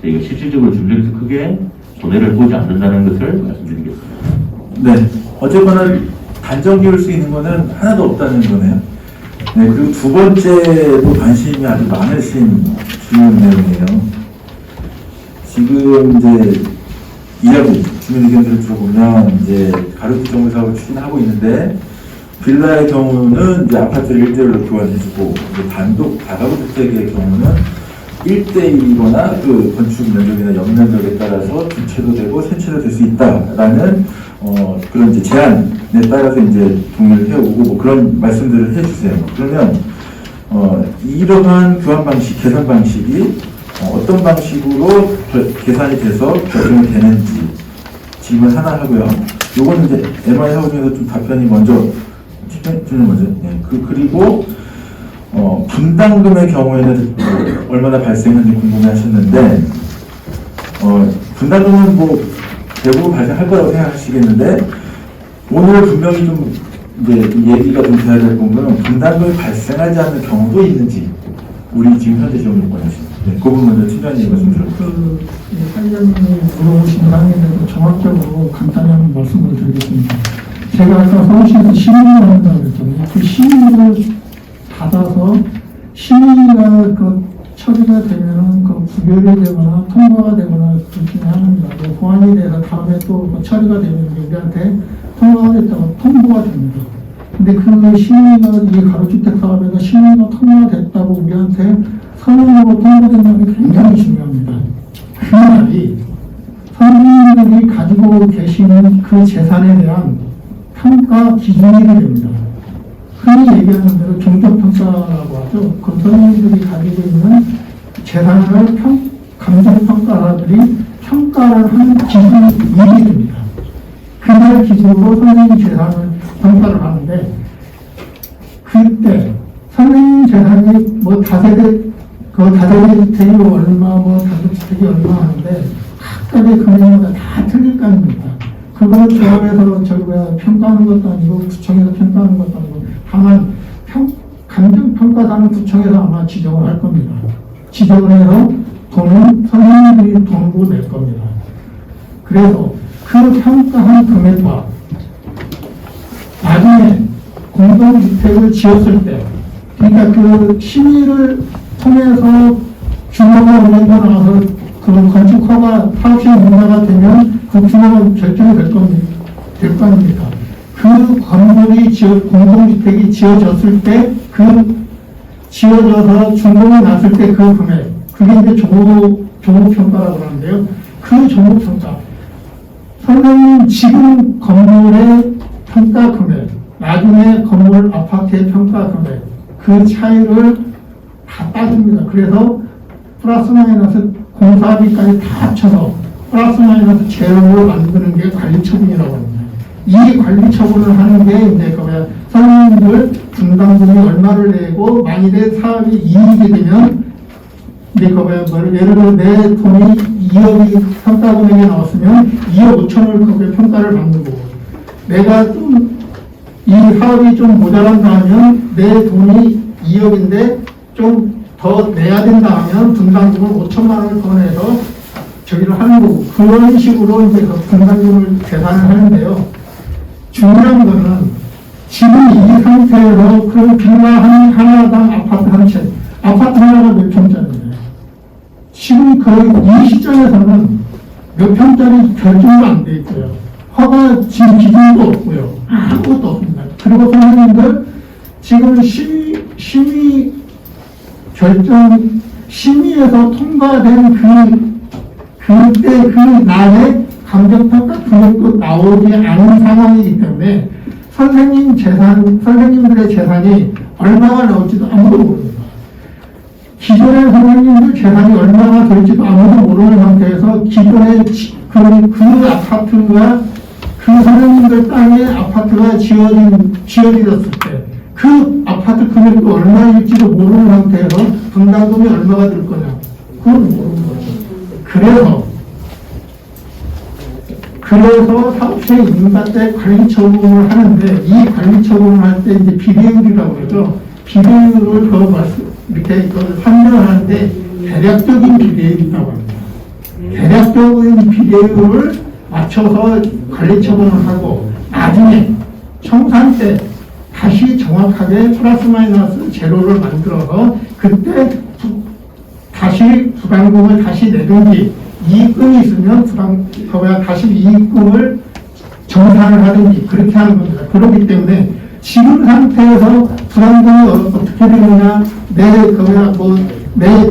저희가 실질적으로 주민들에서 크게 손해를 보지 않는다는 것을 말씀드리겠습니다. 네, 어쨌거나 단정 지을 수 있는 거는 하나도 없다는 거네요. 네, 그리고 두 번째도 관심이 아주 많으신 질문 내용이에요. 지금 이제 이야기, 주민 의견들을 들어보면 이제 가로수 정비 사업을 추진하고 있는데, 빌라의 경우는 이제 아파트를 1대1로 교환해주고, 단독 다가구 주택의 경우는 1대1이거나 그 건축 면적이나 연면적에 따라서 두 채도 되고 세 채도 될 수 있다라는 그런 이제 제안에 따라서 이제 동의를 해오고 뭐 그런 말씀들을 해주세요. 그러면 이러한 교환 방식, 계산 방식이 어떤 방식으로 계산이 돼서 결정이 되는지 질문 하나 하고요. 요거는 이제 MI 하우징에서 좀 답변이 먼저 질문 먼저. 네. 그리고 분담금의 경우에는 얼마나 발생하는지 궁금해하셨는데, 분담금은 뭐 대부분 발생할 거라고 생각하시겠는데, 오늘 분명히 좀 이제 얘기가 좀 돼야 될 부분은 분담금이 발생하지 않는 경우도 있는지, 우리 지금 현재 지원 요건이죠. 네, 그 부분 먼저 팀장님 말씀 드릴게요. 사회자님이 물어보신 바에 대해서 정확적으로 간단히 한번 말씀을 드리겠습니다. 제가 아까 서울시에서 심의를 한다고 했잖아요. 그 심의를 받아서 심의가 그 처리가 되면은 그 부결이 되거나 통과가 되거나 둘 중에 하나입니다. 보완이 돼서 다음에 또 그 처리가 되면 우리한테 통과가 됐다고 통보가 됩니다. 근데 그 심의가 이 가로주택 사업에서 심의가 통과됐다고 우리한테 서면으로 통보된다는 게 굉장히 중요합니다. 그 말이 서면으로 선생님들이 가지고 계시는 그 재산에 대한 평가 기준이 됩니다. 흔히 얘기하는 대로 종적평가라고 하죠. 그 선생님들이 가지고 있는 재산을 감정평가사들이 평가를 하는 기준이 됩니다. 그날 기준으로 선생님 재산을 평가를 하는데, 그때 선생님 재산이 뭐 다세대 주택이 얼마, 뭐 단독주택이 얼마 하는데 각각의 금액마다 다 틀릴 거 아닙니까? 그걸 조합해서 평가하는 것도 아니고 구청에서 평가하는 것도 아니고 다만 감정평가사는 구청에서 아마 지정을 할 겁니다. 지정을 해서 돈은 선생님들이 돈으로 낼 겁니다. 그래서 그 평가한 금액과 나중에 공동주택을 지었을 때, 그러니까 그 심의를 통해서 규모가 어느 정도 나와서 그 건축허가 사업시 문제가 되면 그 규모가 결정이 될 거 아닙니까? 그 건물이 공동주택이 지어졌을 때, 그 지어져서 준공이 났을 때 그 금액, 그게 이제 종목평가라고 하는데요. 그 종목평가, 선생님 지금 건물의 평가 금액, 나중에 건물 아파트의 평가 금액, 그 차이를 다 따집니다. 그래서 플러스 마이너스 공사비까지 다 합쳐서 플러스 마이너스 제로를 만드는 게 관리처분이라고 합니다. 이 관리처분을 하는 게 이제 선생님들 분담금이 얼마를 내고, 만일에 사업이 이익이 되면 이제 예를 들어 내 돈이 2억이 평가 금액이 나왔으면 2억 5천을 그게 평가를 받는 거고, 내가 좀 이 사업이 좀 모자란다 하면 내 돈이 2억인데 좀 더 내야 된다 하면 분담금을 5천만 원을 더 내서 저기를 하는 거고, 그런 식으로 이제 그 분담금을 계산을 하는데요. 중요한 거는 지금 이 상태에서 그 빌라 하나당 아파트 한 채, 아파트 하나가 몇 평짜리인데, 지금 이 시점에서는 몇 평짜리 결정도 안 돼 있고요. 허가 지금 기준도 없고요. 아무것도 없습니다. 그리고 선생님들 지금 심의에서 통과된 그때 그 날에 감정평가 금액도 나오지 않은 상황이기 때문에 선생님들의 재산이 얼마가 나올지도 아무도 모릅니다. 기존의 선생님들 재산이 얼마나 될지도 아무도 모르는 상태에서 기존의 그 아파트가 그 선생님들 땅에 아파트가 지어졌을 때 그 아파트 금액도 얼마일지도 모르는 상태에서 분담금이 얼마가 될 거냐, 그건 모르는 거죠. 그래서 사업시행 인가 때 관리처분을 하는데, 이 관리처분을 할 때 이제 비례율이라고 그러죠. 비례율을 이렇게 판명을 하는데 대략적인 비례율이라고 합니다. 대략적인 비례율을 맞춰서 관리처분을 하고, 나중에 청산 때 다시 정확하게 플러스 마이너스 제로를 만들어서 그때 다시 부담금을 다시 내든지, 이익금이 있으면 다시 이익금을 정산을 하든지 그렇게 하는 겁니다. 그렇기 때문에 지금 상태에서 부담금이 어떻게 되느냐, 내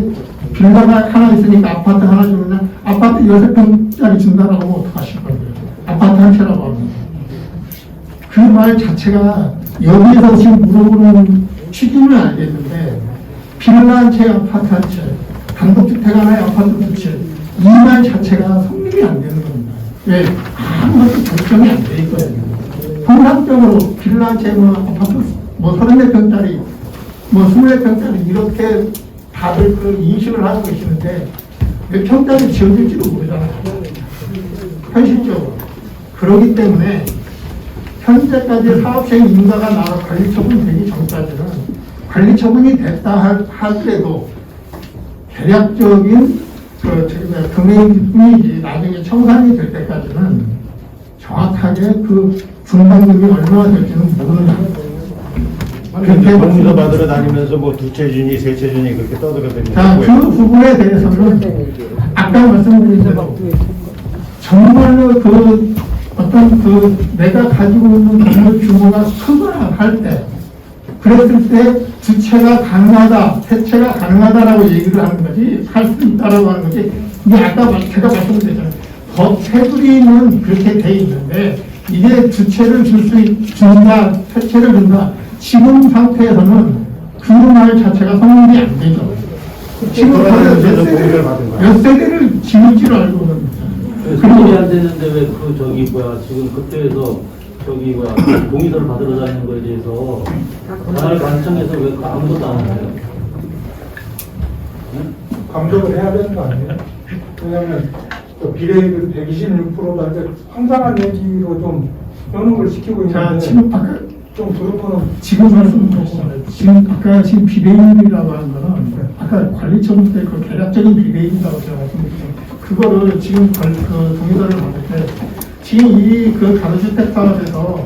빌라가 하나 있으니까 아파트 하나 주면 아파트 6평짜리 준다라고 하면 어떡하실 건데요? 아파트 한 채라고 합니다. 그 말 자체가 여기에서 지금 물어보는 취지는 알겠는데, 빌라 한 채, 아파트 한 채, 단독주택 하나에 아파트 두 채, 이 말 자체가 성립이 안 되는 겁니다. 왜? 아무것도 결정이 안 돼 있거든요. 통상적으로 빌라 한 채, 아파트 34평짜리, 24평짜리 이렇게 다들 그 인식을 하고 계시는데 몇 평짜리 지어질지도 모르잖아요. 현실적으로. 그렇기 때문에 현재까지 사업시행 인가가 나와 관리처분이 되기 전까지는, 관리처분이 됐다 하더라도 대략적인 금액이 나중에 청산이 될 때까지는 정확하게 그 분담금이 얼마나 될지는 모르는 근데 공문서 받으러 다니면서 뭐 두 채 주니 세 채 주니 그렇게 떠들어대는 자, 그 부분에 대해서는 아까 말씀드린 대로 정말로 내가 가지고 있는 건물 규모가 크거나 할 때, 그랬을 때 두 채가 가능하다, 세 채가 가능하다라고 얘기를 하는 거지, 할 수 있다라고 하는 거지. 이게 아까 제가 말씀드렸잖아요. 법 테두리는 그렇게 돼 있는데 이게 두 채를 준다, 세 채를 준다. 지금 상태에서는 그 말 자체가 성립이 안 되죠. 지금 몇 세대를 지을지를 알고 있습니다. 성립이 안 되는데 왜 지금 그때에서 동의서를 받으러 다니는 거에 대해서 잘 관청에서 왜 아무것도 안 하나요? 감독을 해야 되는 거 아니에요? 왜냐면 비례율 126%다 황당한 얘기로 좀 현혹을 시키고 자, 있는데 지금 아까 좀 그런 거는 지금 말씀드렸잖아요. 지금 아까 지금 비례율이라고 하는 거는 아까 관리처분 때 그 계략적인 비례율이라고 제가 말씀드렸죠. 그거를 지금 그 동의서를 받을 때 지금 이 그 가로주택 사업에서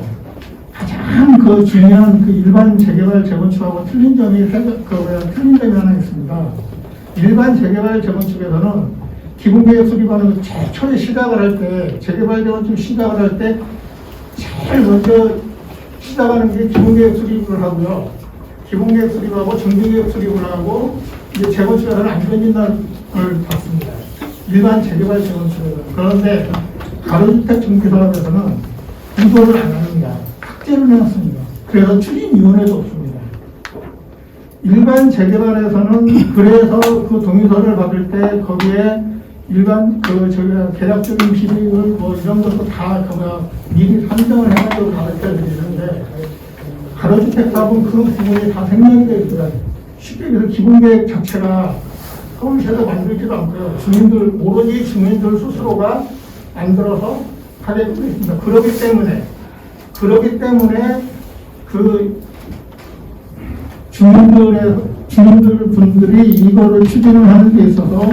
가장 그 중요한 그 일반 재개발 재건축하고 틀린 점이 틀린 점이 하나 있습니다. 일반 재개발 재건축에서는 기본계획 수립하는 제일 처음에 시작을 할 때 재개발 재건축 시작을 할 때 제일 먼저 시작하는 게 기본계획 수립을 하고요. 기본계획 수립하고 정비계획 수립을 하고 이제 재건축에서는 안전진단을 받습니다. 일반 재개발 재건축에서는. 그런데 가로주택 정비사업에서는 구도를 안 합니다. 삭제를 해놨습니다. 그래서 추진위원회도 없습니다. 일반 재개발에서는 그래서 그 동의서를 받을 때 거기에 일반 계략적인 비리를 이런 것도 다 미리 산정을 해가지고 가르쳐 드리는데 가로주택 사업은 그 부분이 다 생략이 되어 있습니다. 쉽게 얘기해서 기본계획 자체가 서울시에서 만들지도 않고요. 오로지 주민들 스스로가 만들어서 하게 되어 있습니다. 그렇기 때문에 그 주민들분들이 이거를 추진을 하는 데 있어서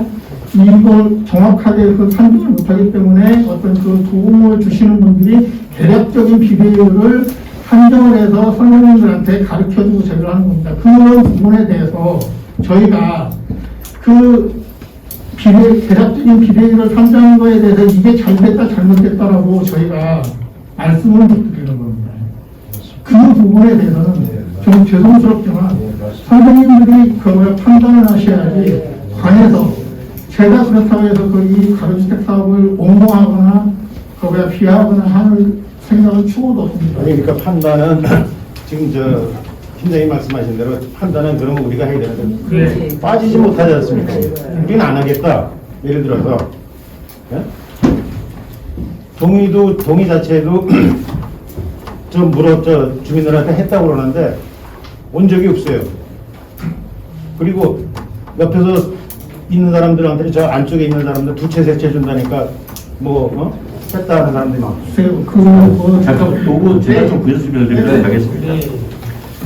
이걸 정확하게 산정을 못하기 때문에 어떤 그 도움을 주시는 분들이 계략적인 비례율을 산정을 해서 선생님들한테 가르쳐주고 제기를 하는 겁니다. 그런 부분에 대해서 저희가 그 계략적인 비례율을 산정한 거에 대해서 이게 잘됐다 잘못됐다라고 저희가 말씀을 못 드리는 겁니다. 그 부분에 대해서는 좀 죄송스럽지만 선생님들이 그걸 판단을 하셔야지 관에서 제가 그렇다고 해서 이 가로주택 사업을 옹호하거나 비하하거나 하는 생각은 추호도 없습니다. 아니 그러니까 판단은 지금 팀장님 말씀하신 대로 판단은 그러면 우리가 해야 되는데 네. 빠지지 못하지 않습니까? 우리는 안 하겠다. 예를 들어서 예? 동의 자체도 주민들한테 했다고 그러는데 온 적이 없어요. 그리고 옆에서 있는 사람들한테 저 안쪽에 있는 사람들 두 채 세 채 준다니까 했다 하는 사람들이 많고. 잠깐 보고 제가 좀 부연수변을 드리도록 하겠습니다.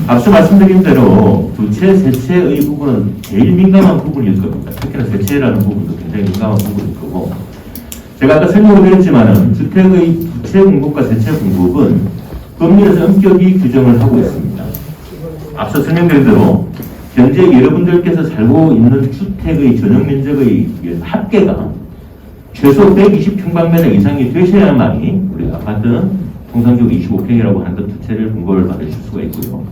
앞서 말씀드린 대로 두 채, 세 채의 부분은 제일 민감한 부분일 겁니다. 특히나 세 채라는 부분도 굉장히 민감한 부분일 거고, 제가 아까 설명을 드렸지만은 주택의 두 채 공급과 세 채 공급은 법률에서 엄격히 규정을 하고 있습니다. 앞서 설명드린 대로 현재 여러분들께서 살고 있는 주택의 전용 면적의 합계가 최소 120평방미터 이상이 되셔야만이 우리 아파트 통상적으로 25평이라고 하는 두 채를 공급을 받으실 수가 있고요.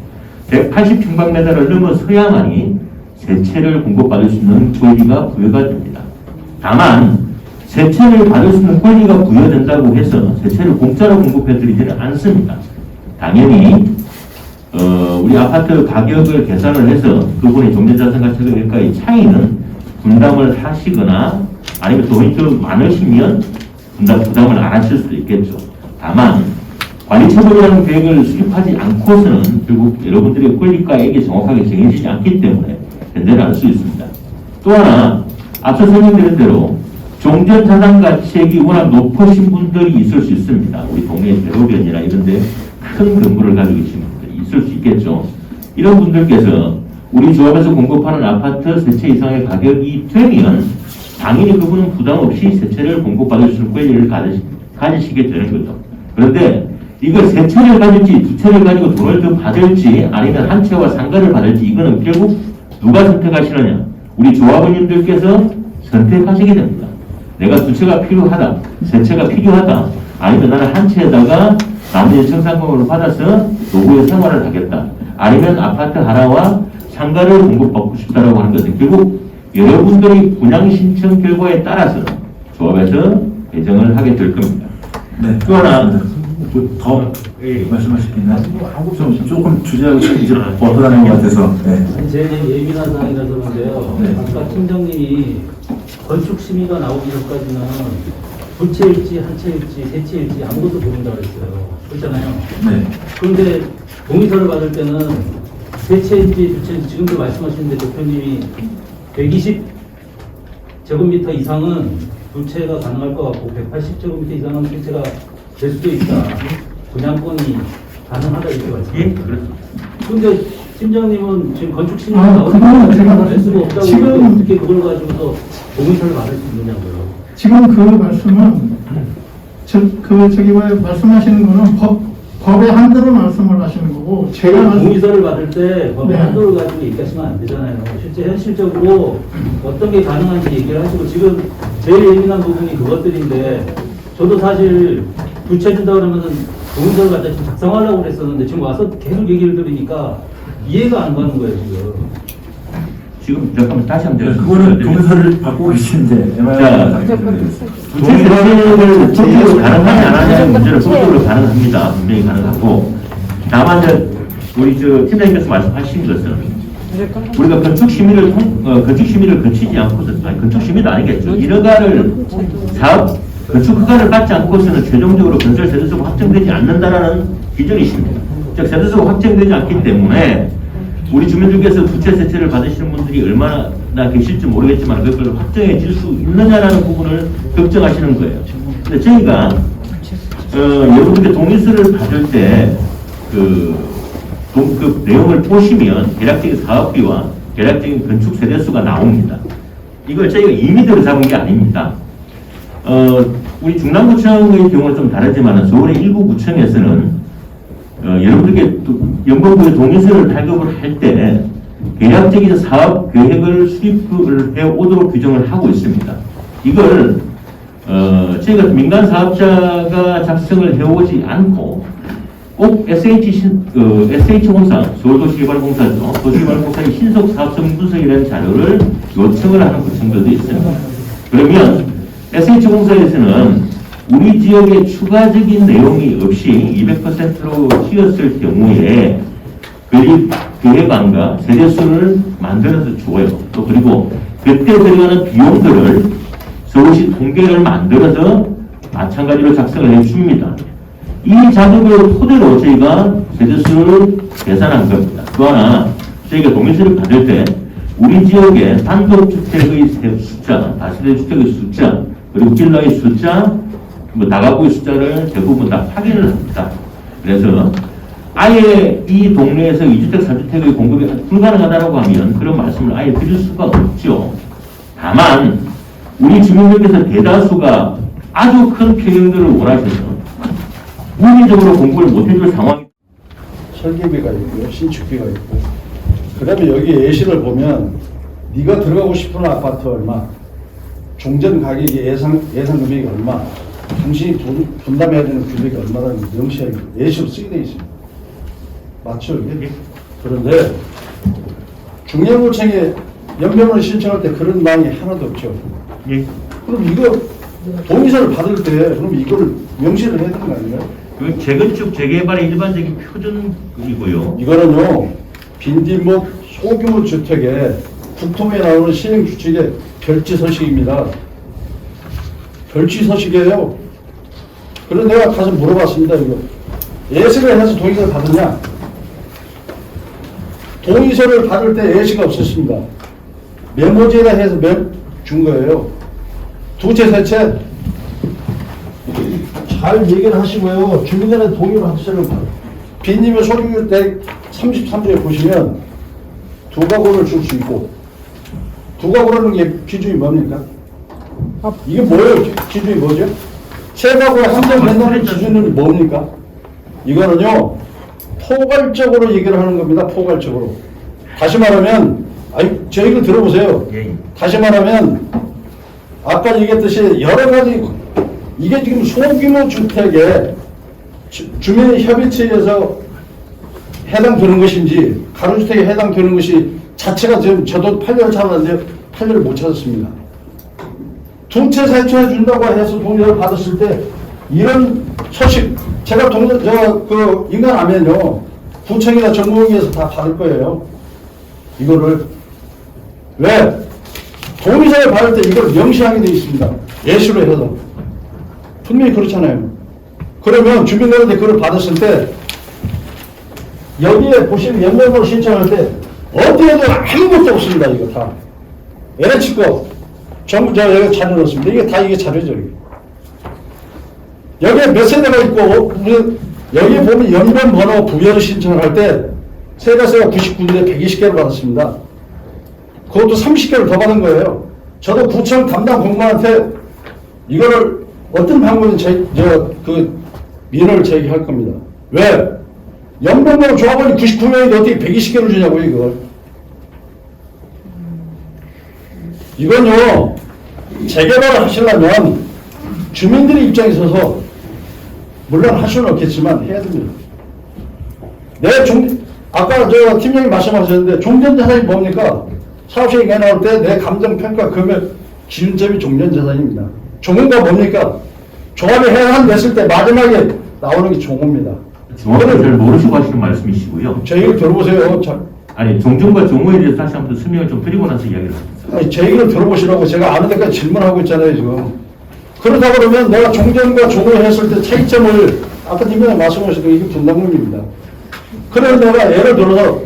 180평방미터를 넘어서야만이 세 채를 공급받을 수 있는 권리가 부여가 됩니다. 다만 세 채를 받을 수 있는 권리가 부여된다고 해서 세 채를 공짜로 공급해드리지는 않습니다. 당연히 우리 아파트 가격을 계산을 해서 그분의 종전자산과 최저가의 차이는 분담을 하시거나 아니면 돈이 좀 많으시면 부담을 안 하실 수도 있겠죠. 다만 관리처분이라는 계획을 수립하지 않고서는 결국 여러분들의 권리가액이 정확하게 정해지지 않기 때문에 변제를 할 수 있습니다. 또 하나 앞서 설명드린 대로 종전자산 가치액이 워낙 높으신 분들이 있을 수 있습니다. 우리 동네 대로변이나 이런 데 큰 건물을 가지고 계신 분들이 있을 수 있겠죠. 이런 분들께서 우리 조합에서 공급하는 아파트 세 채 이상의 가격이 되면 당연히 그분은 부담 없이 세 채를 공급받을 수 있는 권리를 가지시게 되는 거죠. 그런데 이걸 세 채를 가질지 두 채를 가지고 돈을 더 받을지 아니면 한 채와 상가를 받을지 이거는 결국 누가 선택하시느냐. 우리 조합원님들께서 선택하시게 됩니다. 내가 두 채가 필요하다, 세 채가 필요하다, 아니면 나는 한 채에다가 나머지 청산금으로 받아서 노후의 생활을 하겠다, 아니면 아파트 하나와 상가를 공급받고 싶다라고 하는 것은 결국 여러분들의 분양 신청 결과에 따라서 조합에서 배정을 하게 될 겁니다. 네. 또 하나 더 예. 말씀하실 게 있나요? 조금 주제하고 이제 벗어나는 것 같아서. 네. 제 예민한 사항이라서 그런데요. 네. 아까 팀장님이 건축 심의가 나오기 전까지는 두 채일지 한 채일지 세 채일지 아무것도 모른다고 그랬어요. 그렇잖아요. 네. 그런데 동의서를 받을 때는 세 채인지 두 채인지 지금도 말씀하시는데 대표님이 120제곱미터 이상은 두 채가 가능할 것 같고 180제곱미터 이상은 세 채가 될 수도 있다. 분양권이 가능하다 이렇게 예, 말씀하셨어요. 그렇습니다. 근데 팀장님은 지금 건축 심의가 아, 그거는 제가 될 수가 없다고 지금- 그러는데 어떻게 그걸 가지고서 동의서를 받을 수 있느냐고요. 지금 그 말씀은 말씀하시는 거는 법의 한도로 말씀을 하시는 거고 제가 동의서를 받을 때 법의 네. 한도를 가지고 얘기하시면 안 되잖아요. 실제 현실적으로 어떤 게 가능한지 얘기를 하시고 지금 제일 예민한 부분이 그것들인데 저도 사실 두 채 준다 그러면은 동의서를 갖다 지금 작성하려고 그랬었는데 지금 와서 계속 얘기를 들으니까 이해가 안 가는 거예요 지금. 지금 잠깐만 다시 한번 그거는 동의서를 받고 계시는데 자, 동의서를 법적으로 가능하냐 안 하냐는 문제는 법적으로 가능합니다. 분명히 가능하고 다만 이제 우리 팀장님께서 말씀하신 것은 우리가 건축 심의를 거치지 않고서 아니 건축 심의도 아니겠죠. 일허가를 사업 건축 허가를 받지 않고서는 최종적으로 건설 세대수가 확정되지 않는다라는 기준이 있습니다. 즉 세대수가 확정되지 않기 때문에 우리 주민들께서 두 채, 세 채를 받으시는 분들이 얼마나 계실지 모르겠지만 그걸 확정해 질 수 있느냐라는 부분을 걱정하시는 거예요. 근데 저희가 여러분들께 동의서를 받을 때 그 내용을 보시면 대략적인 사업비와 대략적인 건축 세대수가 나옵니다. 이걸 저희가 임의대로 잡은 게 아닙니다. 우리 중남구청의 경우는 좀 다르지만 서울의 일부 구청에서는 여러분들께 연구부의 동의서를 발급을 할 때 대략적인 사업 계획을 수립을 해 오도록 규정을 하고 있습니다. 이걸 저희가 민간 사업자가 작성을 해오지 않고 꼭 SH공사, 서울도시개발공사죠. 도시개발공사의 신속사업성 분석이라는 자료를 요청을 하는 구청들도 있습니다. 그러면 SH공사에서는 우리 지역에 추가적인 내용이 없이 200%로 씌었을 경우에 건립 계획안과 세대수를 만들어서 줘요. 또 그리고 그때 들어가는 비용들을 서울시 통계를 만들어서 마찬가지로 작성을 해줍니다. 이 자료를 토대로 저희가 세대수를 계산한 겁니다. 또 하나 저희가 동의서를 받을 때 우리 지역의 단독주택의 숫자, 다세대 주택의 숫자, 그리고 빌라의 숫자, 다가구의 숫자를 대부분 다 확인을 합니다. 그래서 아예 이 동네에서 2주택, 3주택의 공급이 불가능하다고 하면 그런 말씀을 아예 드릴 수가 없죠. 다만 우리 주민들께서 대다수가 아주 큰 평형들을 원하셔서 물리적으로 공급을 못해줄 상황이 설계비가 있고요, 신축비가 있고, 그 다음에 여기 예시를 보면 네가 들어가고 싶은 아파트 얼마, 종전 가격이 예상 금액이 얼마, 당신이 분담해야 되는 금액이 얼마라는 명시하게 예시로 쓰게 되어 있습니다. 맞죠, 이게? 그런데 중앙구청에 연면을 신청할 때 그런 방이 하나도 없죠. 예. 그럼 이거 동의서를 받을 때 그럼 이걸 명시를 해야 되는 거 아닌가요? 그 재건축 재개발의 일반적인 표준이고요. 이거는요, 빈뒷목 소규모 주택에 국토부에 나오는 시행 규칙의 별지 서식입니다. 별지 서식이에요. 그래서 내가 가서 물어봤습니다. 이거 예시를 해서 동의서를 받느냐? 동의서를 받을 때 예시가 없었습니다. 메모지에다 해서 준 거예요. 두 채, 세 채. 잘 얘기를 하시고요. 주민들한테 동의를 하시라고. 빈님의 소유주 133조에 보시면 두 가구를 줄 수 있고, 두 가구라는 게 기준이 뭡니까? 이게 뭐예요? 기준이 뭐죠? 세 가구에 한정된다는 기준은 뭡니까? 이거는요, 포괄적으로 얘기를 하는 겁니다. 포괄적으로. 다시 말하면, 저 얘기 들어보세요. 다시 말하면, 아까 얘기했듯이 여러 가지, 이게 지금 소규모 주택에 주민협의체에서 해당되는 것인지, 가로주택에 해당되는 것이 자체가 지금 저도 판례를 찾았는데 판례를 못 찾았습니다. 두 채, 세 채 준다고 해서 동의를 받았을 때 이런 소식 제가 인간하면요 구청이나 정부에서 다 받을 거예요. 이거를 왜 동의서를 받을 때 이걸 명시하게 돼 있습니다. 예시로 해서 분명히 그렇잖아요. 그러면 주민들한테 그걸 받았을 때 여기에 보시면 연명으로 신청할 때 어디에도 아무것도 없습니다. 이거 다 LH 거 전부 여기 자료 넣었습니다. 이게 다 이게 자료죠. 이게. 여기에 몇 세대가 있고 여기 보면 연변 번호 부여를 신청을 할 때 세대수가 99인데 120개를 받았습니다. 그것도 30개를 더 받은 거예요. 저도 구청 담당 공무원한테 이거를 어떤 방법으로 민원을 제기할 겁니다. 왜? 연변번호 조합원이 99명인데 어떻게 120개를 주냐고요, 이걸. 이건요, 재개발을 하시려면 주민들의 입장에 서서 물론 할 수는 없겠지만 해야 됩니다. 아까 팀장님 말씀하셨는데 종전자산이 뭡니까? 사업시행에 나올 때 내 감정평가 금액 기준점이 종전자산입니다. 종호가 뭡니까? 조합이 해안 냈을 때 마지막에 나오는 게 종호입니다. 정확히 잘 모르시고 하시는 말씀이시고요. 제 얘기를 들어보세요. 아니, 종전과 종호에 대해서 다시 한번 설명을 좀 드리고 나서 이야기를 합니다. 아니, 제 얘기를 들어보시라고 제가 아는 데까지 질문하고 있잖아요, 지금. 그러다 그러면 내가 종전과 종호를 했을 때 차이점을 아까 님이 말씀하셨던 이게 분담금입니다. 그래서 내가 예를 들어서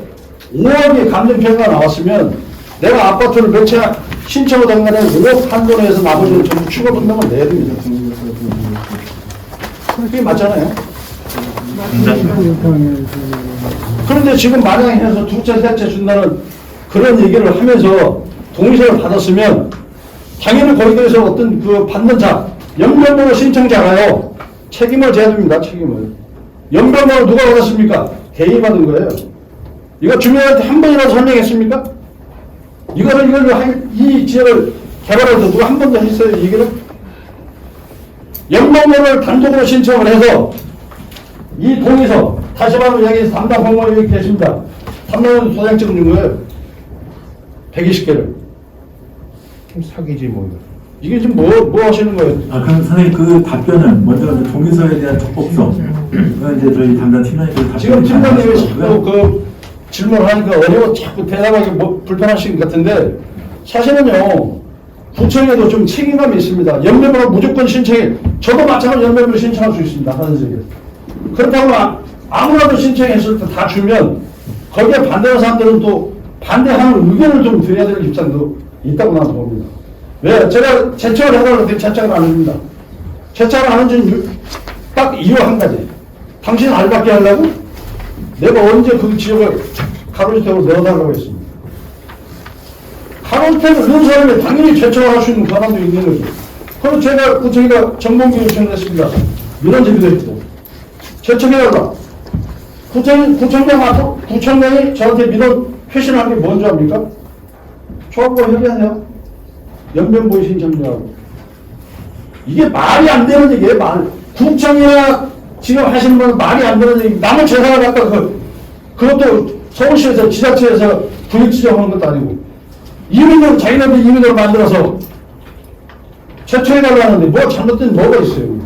5억의 감정평가가 나왔으면 내가 아파트를 몇 채 신청을 한 간에 5억 한도로 해서 나머지는 전부 추가 분담을 내야 됩니다. 그게 맞잖아요. 그런데 지금 마련해서 두 채, 세 채 준다는 그런 얘기를 하면서 동의서를 받았으면 당연히 거기에 대해서 어떤 받는 자, 연변번호 신청자가요, 책임을 져야 됩니다, 책임을. 연변번호 누가 받았습니까? 개인이 받은 거예요. 이거 주민한테 한 번이라도 설명했습니까? 이 지역을 개발할 때 누가 한 번도 했어요, 이 얘기를? 연변번호를 단독으로 신청을 해서 이 동의서, 다시 말하면 여기 담당 공무원이 여기 계십니다. 담당 소장 찍는 거예요. 120개를. 사기지 뭐. 이게 지금 뭐 하시는 거예요? 그럼 선생님 그 답변은 먼저 동의서에 대한 적법성. 그건 이제 저희 담당 팀장님들 답변. 지금 팀장님이 자꾸 질문을 하니까 어려워 자꾸 대답하기 불편하신 것 같은데 사실은요 구청에도 좀 책임감이 있습니다. 연면으로 무조건 신청해. 저도 마찬가지로 연면으로 신청할 수 있습니다. 하는 식에. 그렇다고 아무라도 신청했을 때 다 주면 거기에 반대하는 사람들은 또 반대하는 의견을 좀 드려야 될 입장도 있다고 나는 봅니다. 왜? 제가 제청을 해달라고 했더니 제청을 안 해줍니다. 제청을 안 해준 딱 이유 한 가지. 당신 알바끼 하려고? 내가 언제 그 지역을 가로주택으로 넣어달라고 했습니다. 가로주택을 넣은 사람이 당연히 제청을 할 수 있는 권한도 있는 거죠. 그럼 저희가 정봉기 요청을 했습니다. 민원 제기도 했고. 제청해달라. 구청장이 저한테 민원 회신한 게 뭔지 압니까? 조합과 협의하세요. 연변보의 신청자하고. 이게 말이 안 되는 얘기예요, 구청이나 지금 하시는 분은 말이 안 되는 얘기. 남은 재산을 갖다 그것도 서울시에서 지자체에서 구역 지정하는 것도 아니고. 이민으로, 자기네들 이민으로 만들어서 제초해달라는데 뭐 잘못된 뭐가 있어요?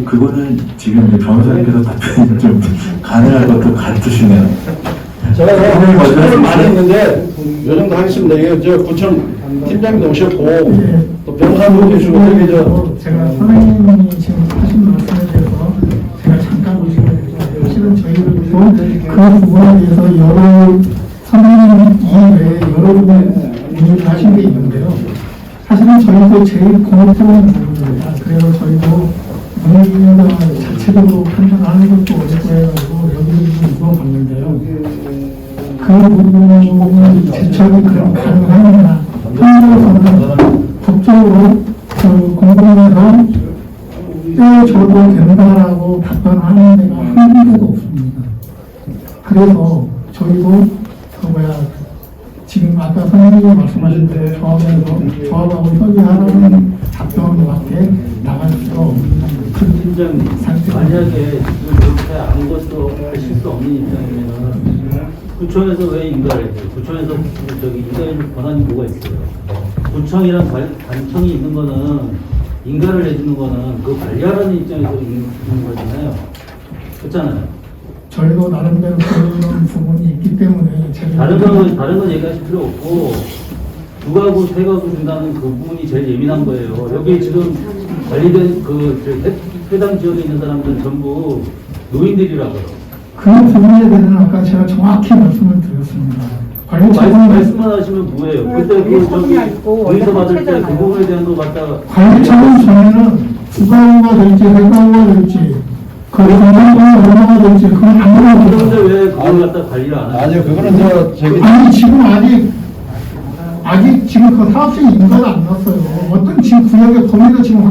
그거는 지금 이제 변호사님께서 답변이 좀 가능할 것도 같으시네요. 제가 질문을 많이 했는데 요 정도 하겠습니다. 이게 저 구청 팀장님도 오셨고 또 변호사님도 계시고 되게 제가 선생님이 지금 하신 말씀에 대해서 제가 잠깐 보시면 실은 저희들도 그 부분에 대해서 여러 선생님 이외에 여러 분의 문의를 하신 게 있는데요. 사실은 저희도 제일 고민스러운 부분입니다. 그래서 저희도 문의위원회 자체적으로 판단하는 것도 어렵고 해가지고 여기를 좀 물어봤는데요. 그 부분은 제철이 그럼 가능하느냐 한국에서는 법적으로 공공에서 떼어줘도 된다라고 답변하는 데가 한 군데도 없습니다. 그래서 저희도 지금 아까 선생님이 말씀하신 대로 조합하고 협의하라는 답변밖에 나갈 수가 없는 팀장님, 만약에 지금 이렇게 아무것도 하실 수 없는 입장이면 구청에서 왜 인가를 해요? 구청에서 인가할 권한이 뭐가 있어요? 구청이랑 관청이 있는 거는 인가를 내주는 거는 그 관리하라는 입장에서 있는 거잖아요. 그렇잖아요. 저희도 나름대로 그런 부분이 있기 때문에 다른 건 얘기하실 필요 없고 두 가구, 세 가구 준다는 그 부분이 제일 예민한 거예요. 여기 지금 관리된 해당 지역에 있는 사람들은 전부 노인들이라고요. 그 부분에 대해서는 아까 제가 정확히 말씀을 드렸습니다. 말씀만 하시면 뭐예요? 그때 그 저기 의사 받을 때 그 부분에 대한 거 갖다가 관리처는 저희는 두 가구가 될지 세 가구가 될지 그 건강보험 얼마가 될지 그건 안 그런데 물어보죠. 왜 그걸 갖다 관리를 안 하죠? 아니요, 그거는 저기 아니 지금 아직 지금 그 사업적인 인가가 안 났어요. 어떤 지금 구역의 범위가 지금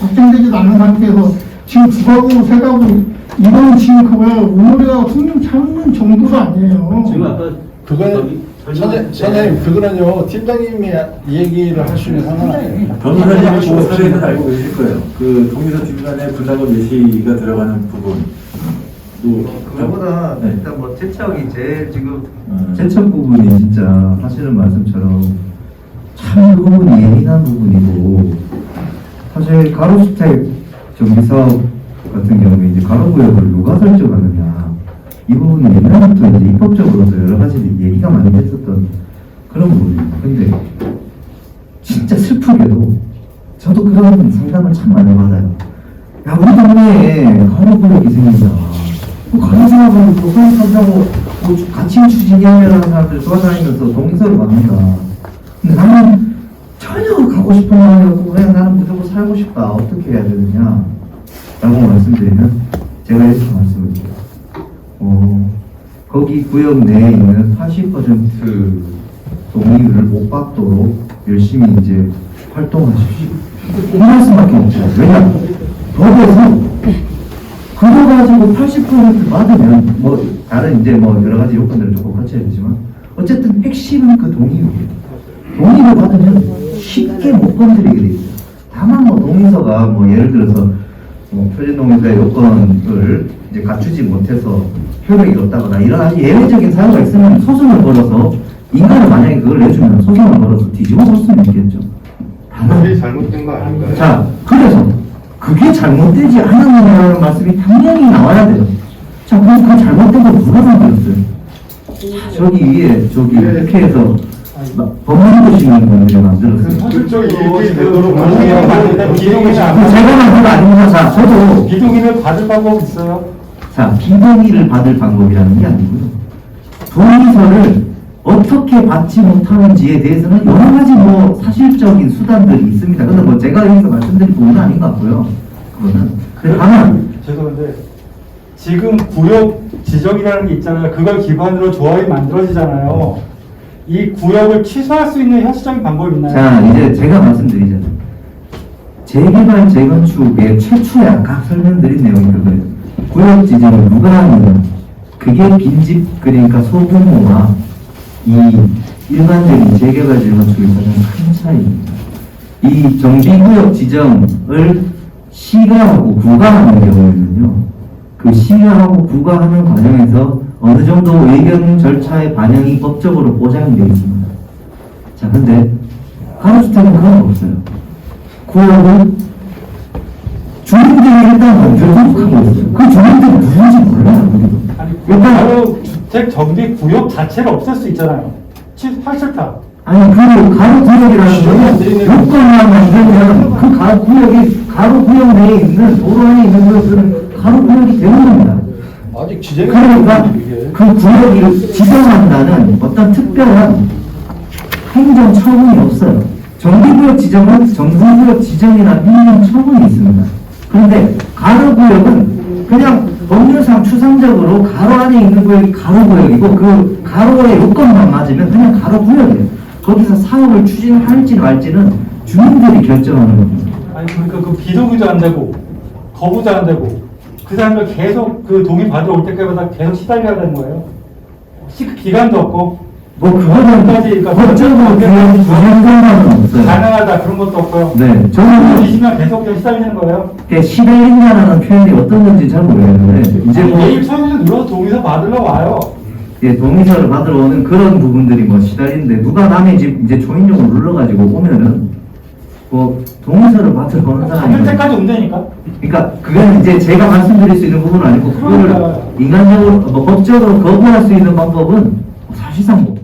확정되지도 않은 상태에서 지금 두 가구 세 가구 이건 지금 그거야 오늘이가 승용 참는 정도가 아니에요. 지금 아까 그거는 선생님 그거는요 팀장님이 얘기를 할 수 있는 상황 아니에요. 변호사님이 그 사례는 알고 계실 거예요. 그 동의서 중간에 분담금 예시가 들어가는 부분. 그거보다 네. 일단 뭐 제척이 제일 지금 제척 부분이 진짜 하시는 말씀처럼 참 그 부분이 예민한 부분이고 사실 가로주택 정비사업 같은 경우에 이제 가로구역을 누가 설정하느냐 이 부분이 옛날부터 이제 입법적으로도 여러 가지 얘기가 많이 됐었던 그런 부분입니다. 근데 진짜 슬프게도 저도 그런 상담을 참 많이 받아요. 야 우리 동네에 가로구역이 생긴다. 가로사업은 도서관 산다고 같이 추진위원회라는 사람들 돌아다니면서 동의서를 받는다. 근데 나는 전혀 가고 싶은 마음이 없고 그냥 나는 무조건 살고 싶다. 어떻게 해야 되느냐 라고 말씀드리면 제가 이렇게 말씀을 드려요. 거기 구역 내에 있는 80% 동의를 못 받도록 열심히 이제 활동하십시오. 이 말씀밖에 없죠. 왜냐? 법에서 그거 가지고 80% 받으면 뭐 다른 이제 뭐 여러 가지 요건들을 조금 갖춰야 되지만 어쨌든 핵심은 그 동의입니다. 동의를 받으면 쉽게 못 건드리게 돼 있어요. 다만 뭐 동의서가 뭐 예를 들어서 뭐 표준동의서의 요건을 이제 갖추지 못해서 효력이 없다거나 이런 아주 예외적인 사유가 있으면 소송을 걸어서 인간을 만약에 그걸 내주면 소송을 걸어서 뒤집어 볼 수는 있겠죠. 그게 잘못된 거 아닌가요? 자, 그래서 그게 잘못되지 않았느냐는 말씀이 당연히 나와야 돼요. 자, 그럼 그 잘못된 거 누가 만들었어요? 저기 위에, 저기 국회에서 법만 보시는 분들이 만들었어요. 현실적인 일들이 되도록 동의를 받는데 비동의를 안 제가 만든 거 아닙니다. 자, 저도. 비동의를 받을 방법 있어요? 자, 비동의를 받을 방법이라는 게 아니고요. 동의서를 어떻게 받지 못하는지에 대해서는 여러 가지 뭐 사실적인 수단들이 있습니다. 근데 뭐 제가 여기서 말씀드릴 부분은 아닌 것 같고요. 그거는. 근데 다만, 죄송한데 지금 구역 지정이라는 게 있잖아요. 그걸 기반으로 조합이 만들어지잖아요. 이 구역을 취소할 수 있는 현실적인 방법이 있나요? 자, 이제 제가 말씀드리잖아요. 재개발, 재건축의 최초의 아까 설명드린 내용이 그거예요. 구역 지정을 누가 하느냐. 그게 빈집, 그러니까 소규모와 이 일반적인 재개발, 재건축의 가장 큰 차이입니다. 이 정비구역 지정을 시가하고 부가하는 경우에는요, 그 시가하고 부가하는 과정에서 어느 정도 의견 절차의 반영이 법적으로 보장되어 있습니다. 자, 근데 가로주택은 그런 거 없어요. 구역은 주민들이 일단 먼저 등록하고 있어요. 그 주민들이 누군지 몰라요, 우리도. 일단 바로 주택 정비 구역 자체를 없앨 수 있잖아요. 하기 싫다. 아니 그 가로구역이라는 거는 요건만 만들면 그 가로구역이 가로구역 내에 있는 도로 안에 있는 것들은 가로구역이 되는 겁니다. 아직 지정이 그러니까 그 구역이 지정한다는 어떤 특별한 행정 처분이 없어요. 정비구역 지정은 정비구역 지정이나 행정 처분이 있습니다. 그런데 가로구역은 그냥 법률상 추상적으로 가로 안에 있는 구역이 가로구역이고 그 가로의 요건만 맞으면 그냥 가로구역이에요. 거기서 사업을 추진할지 말지는 주민들이 결정하는 겁니다. 아니 그러니까 그 비동의도 안 되고 거부도 안 되고 그 사람들 계속 그 동의 받으러 올 때까지마다 계속 시달려야 되는 거예요. 기간도 없고 뭐 그거는 법적으로 그냥 부정상관은 없어요. 가능하다 그런 것도 없고요. 네, 저는 20년 계속 시달리는 거예요. 시달린다라는 표현이 어떤 건지 잘 모르겠는데 이제 뭐 내일 처음에 눌러서 동의서 받으러 와요. 예, 동의서를 받으러 오는 그런 부분들이 뭐 시달리는데 누가 남의 집 이제 초인종을 눌러가지고 오면은 뭐 동의서를 받으러 오는 사람이 받을 때까지 온다니까. 그러니까 그건 이제 제가 말씀드릴 수 있는 부분은 아니고 그거를 그러니까요. 인간적으로 뭐 법적으로 거부할 수 있는 방법은 사실상 뭐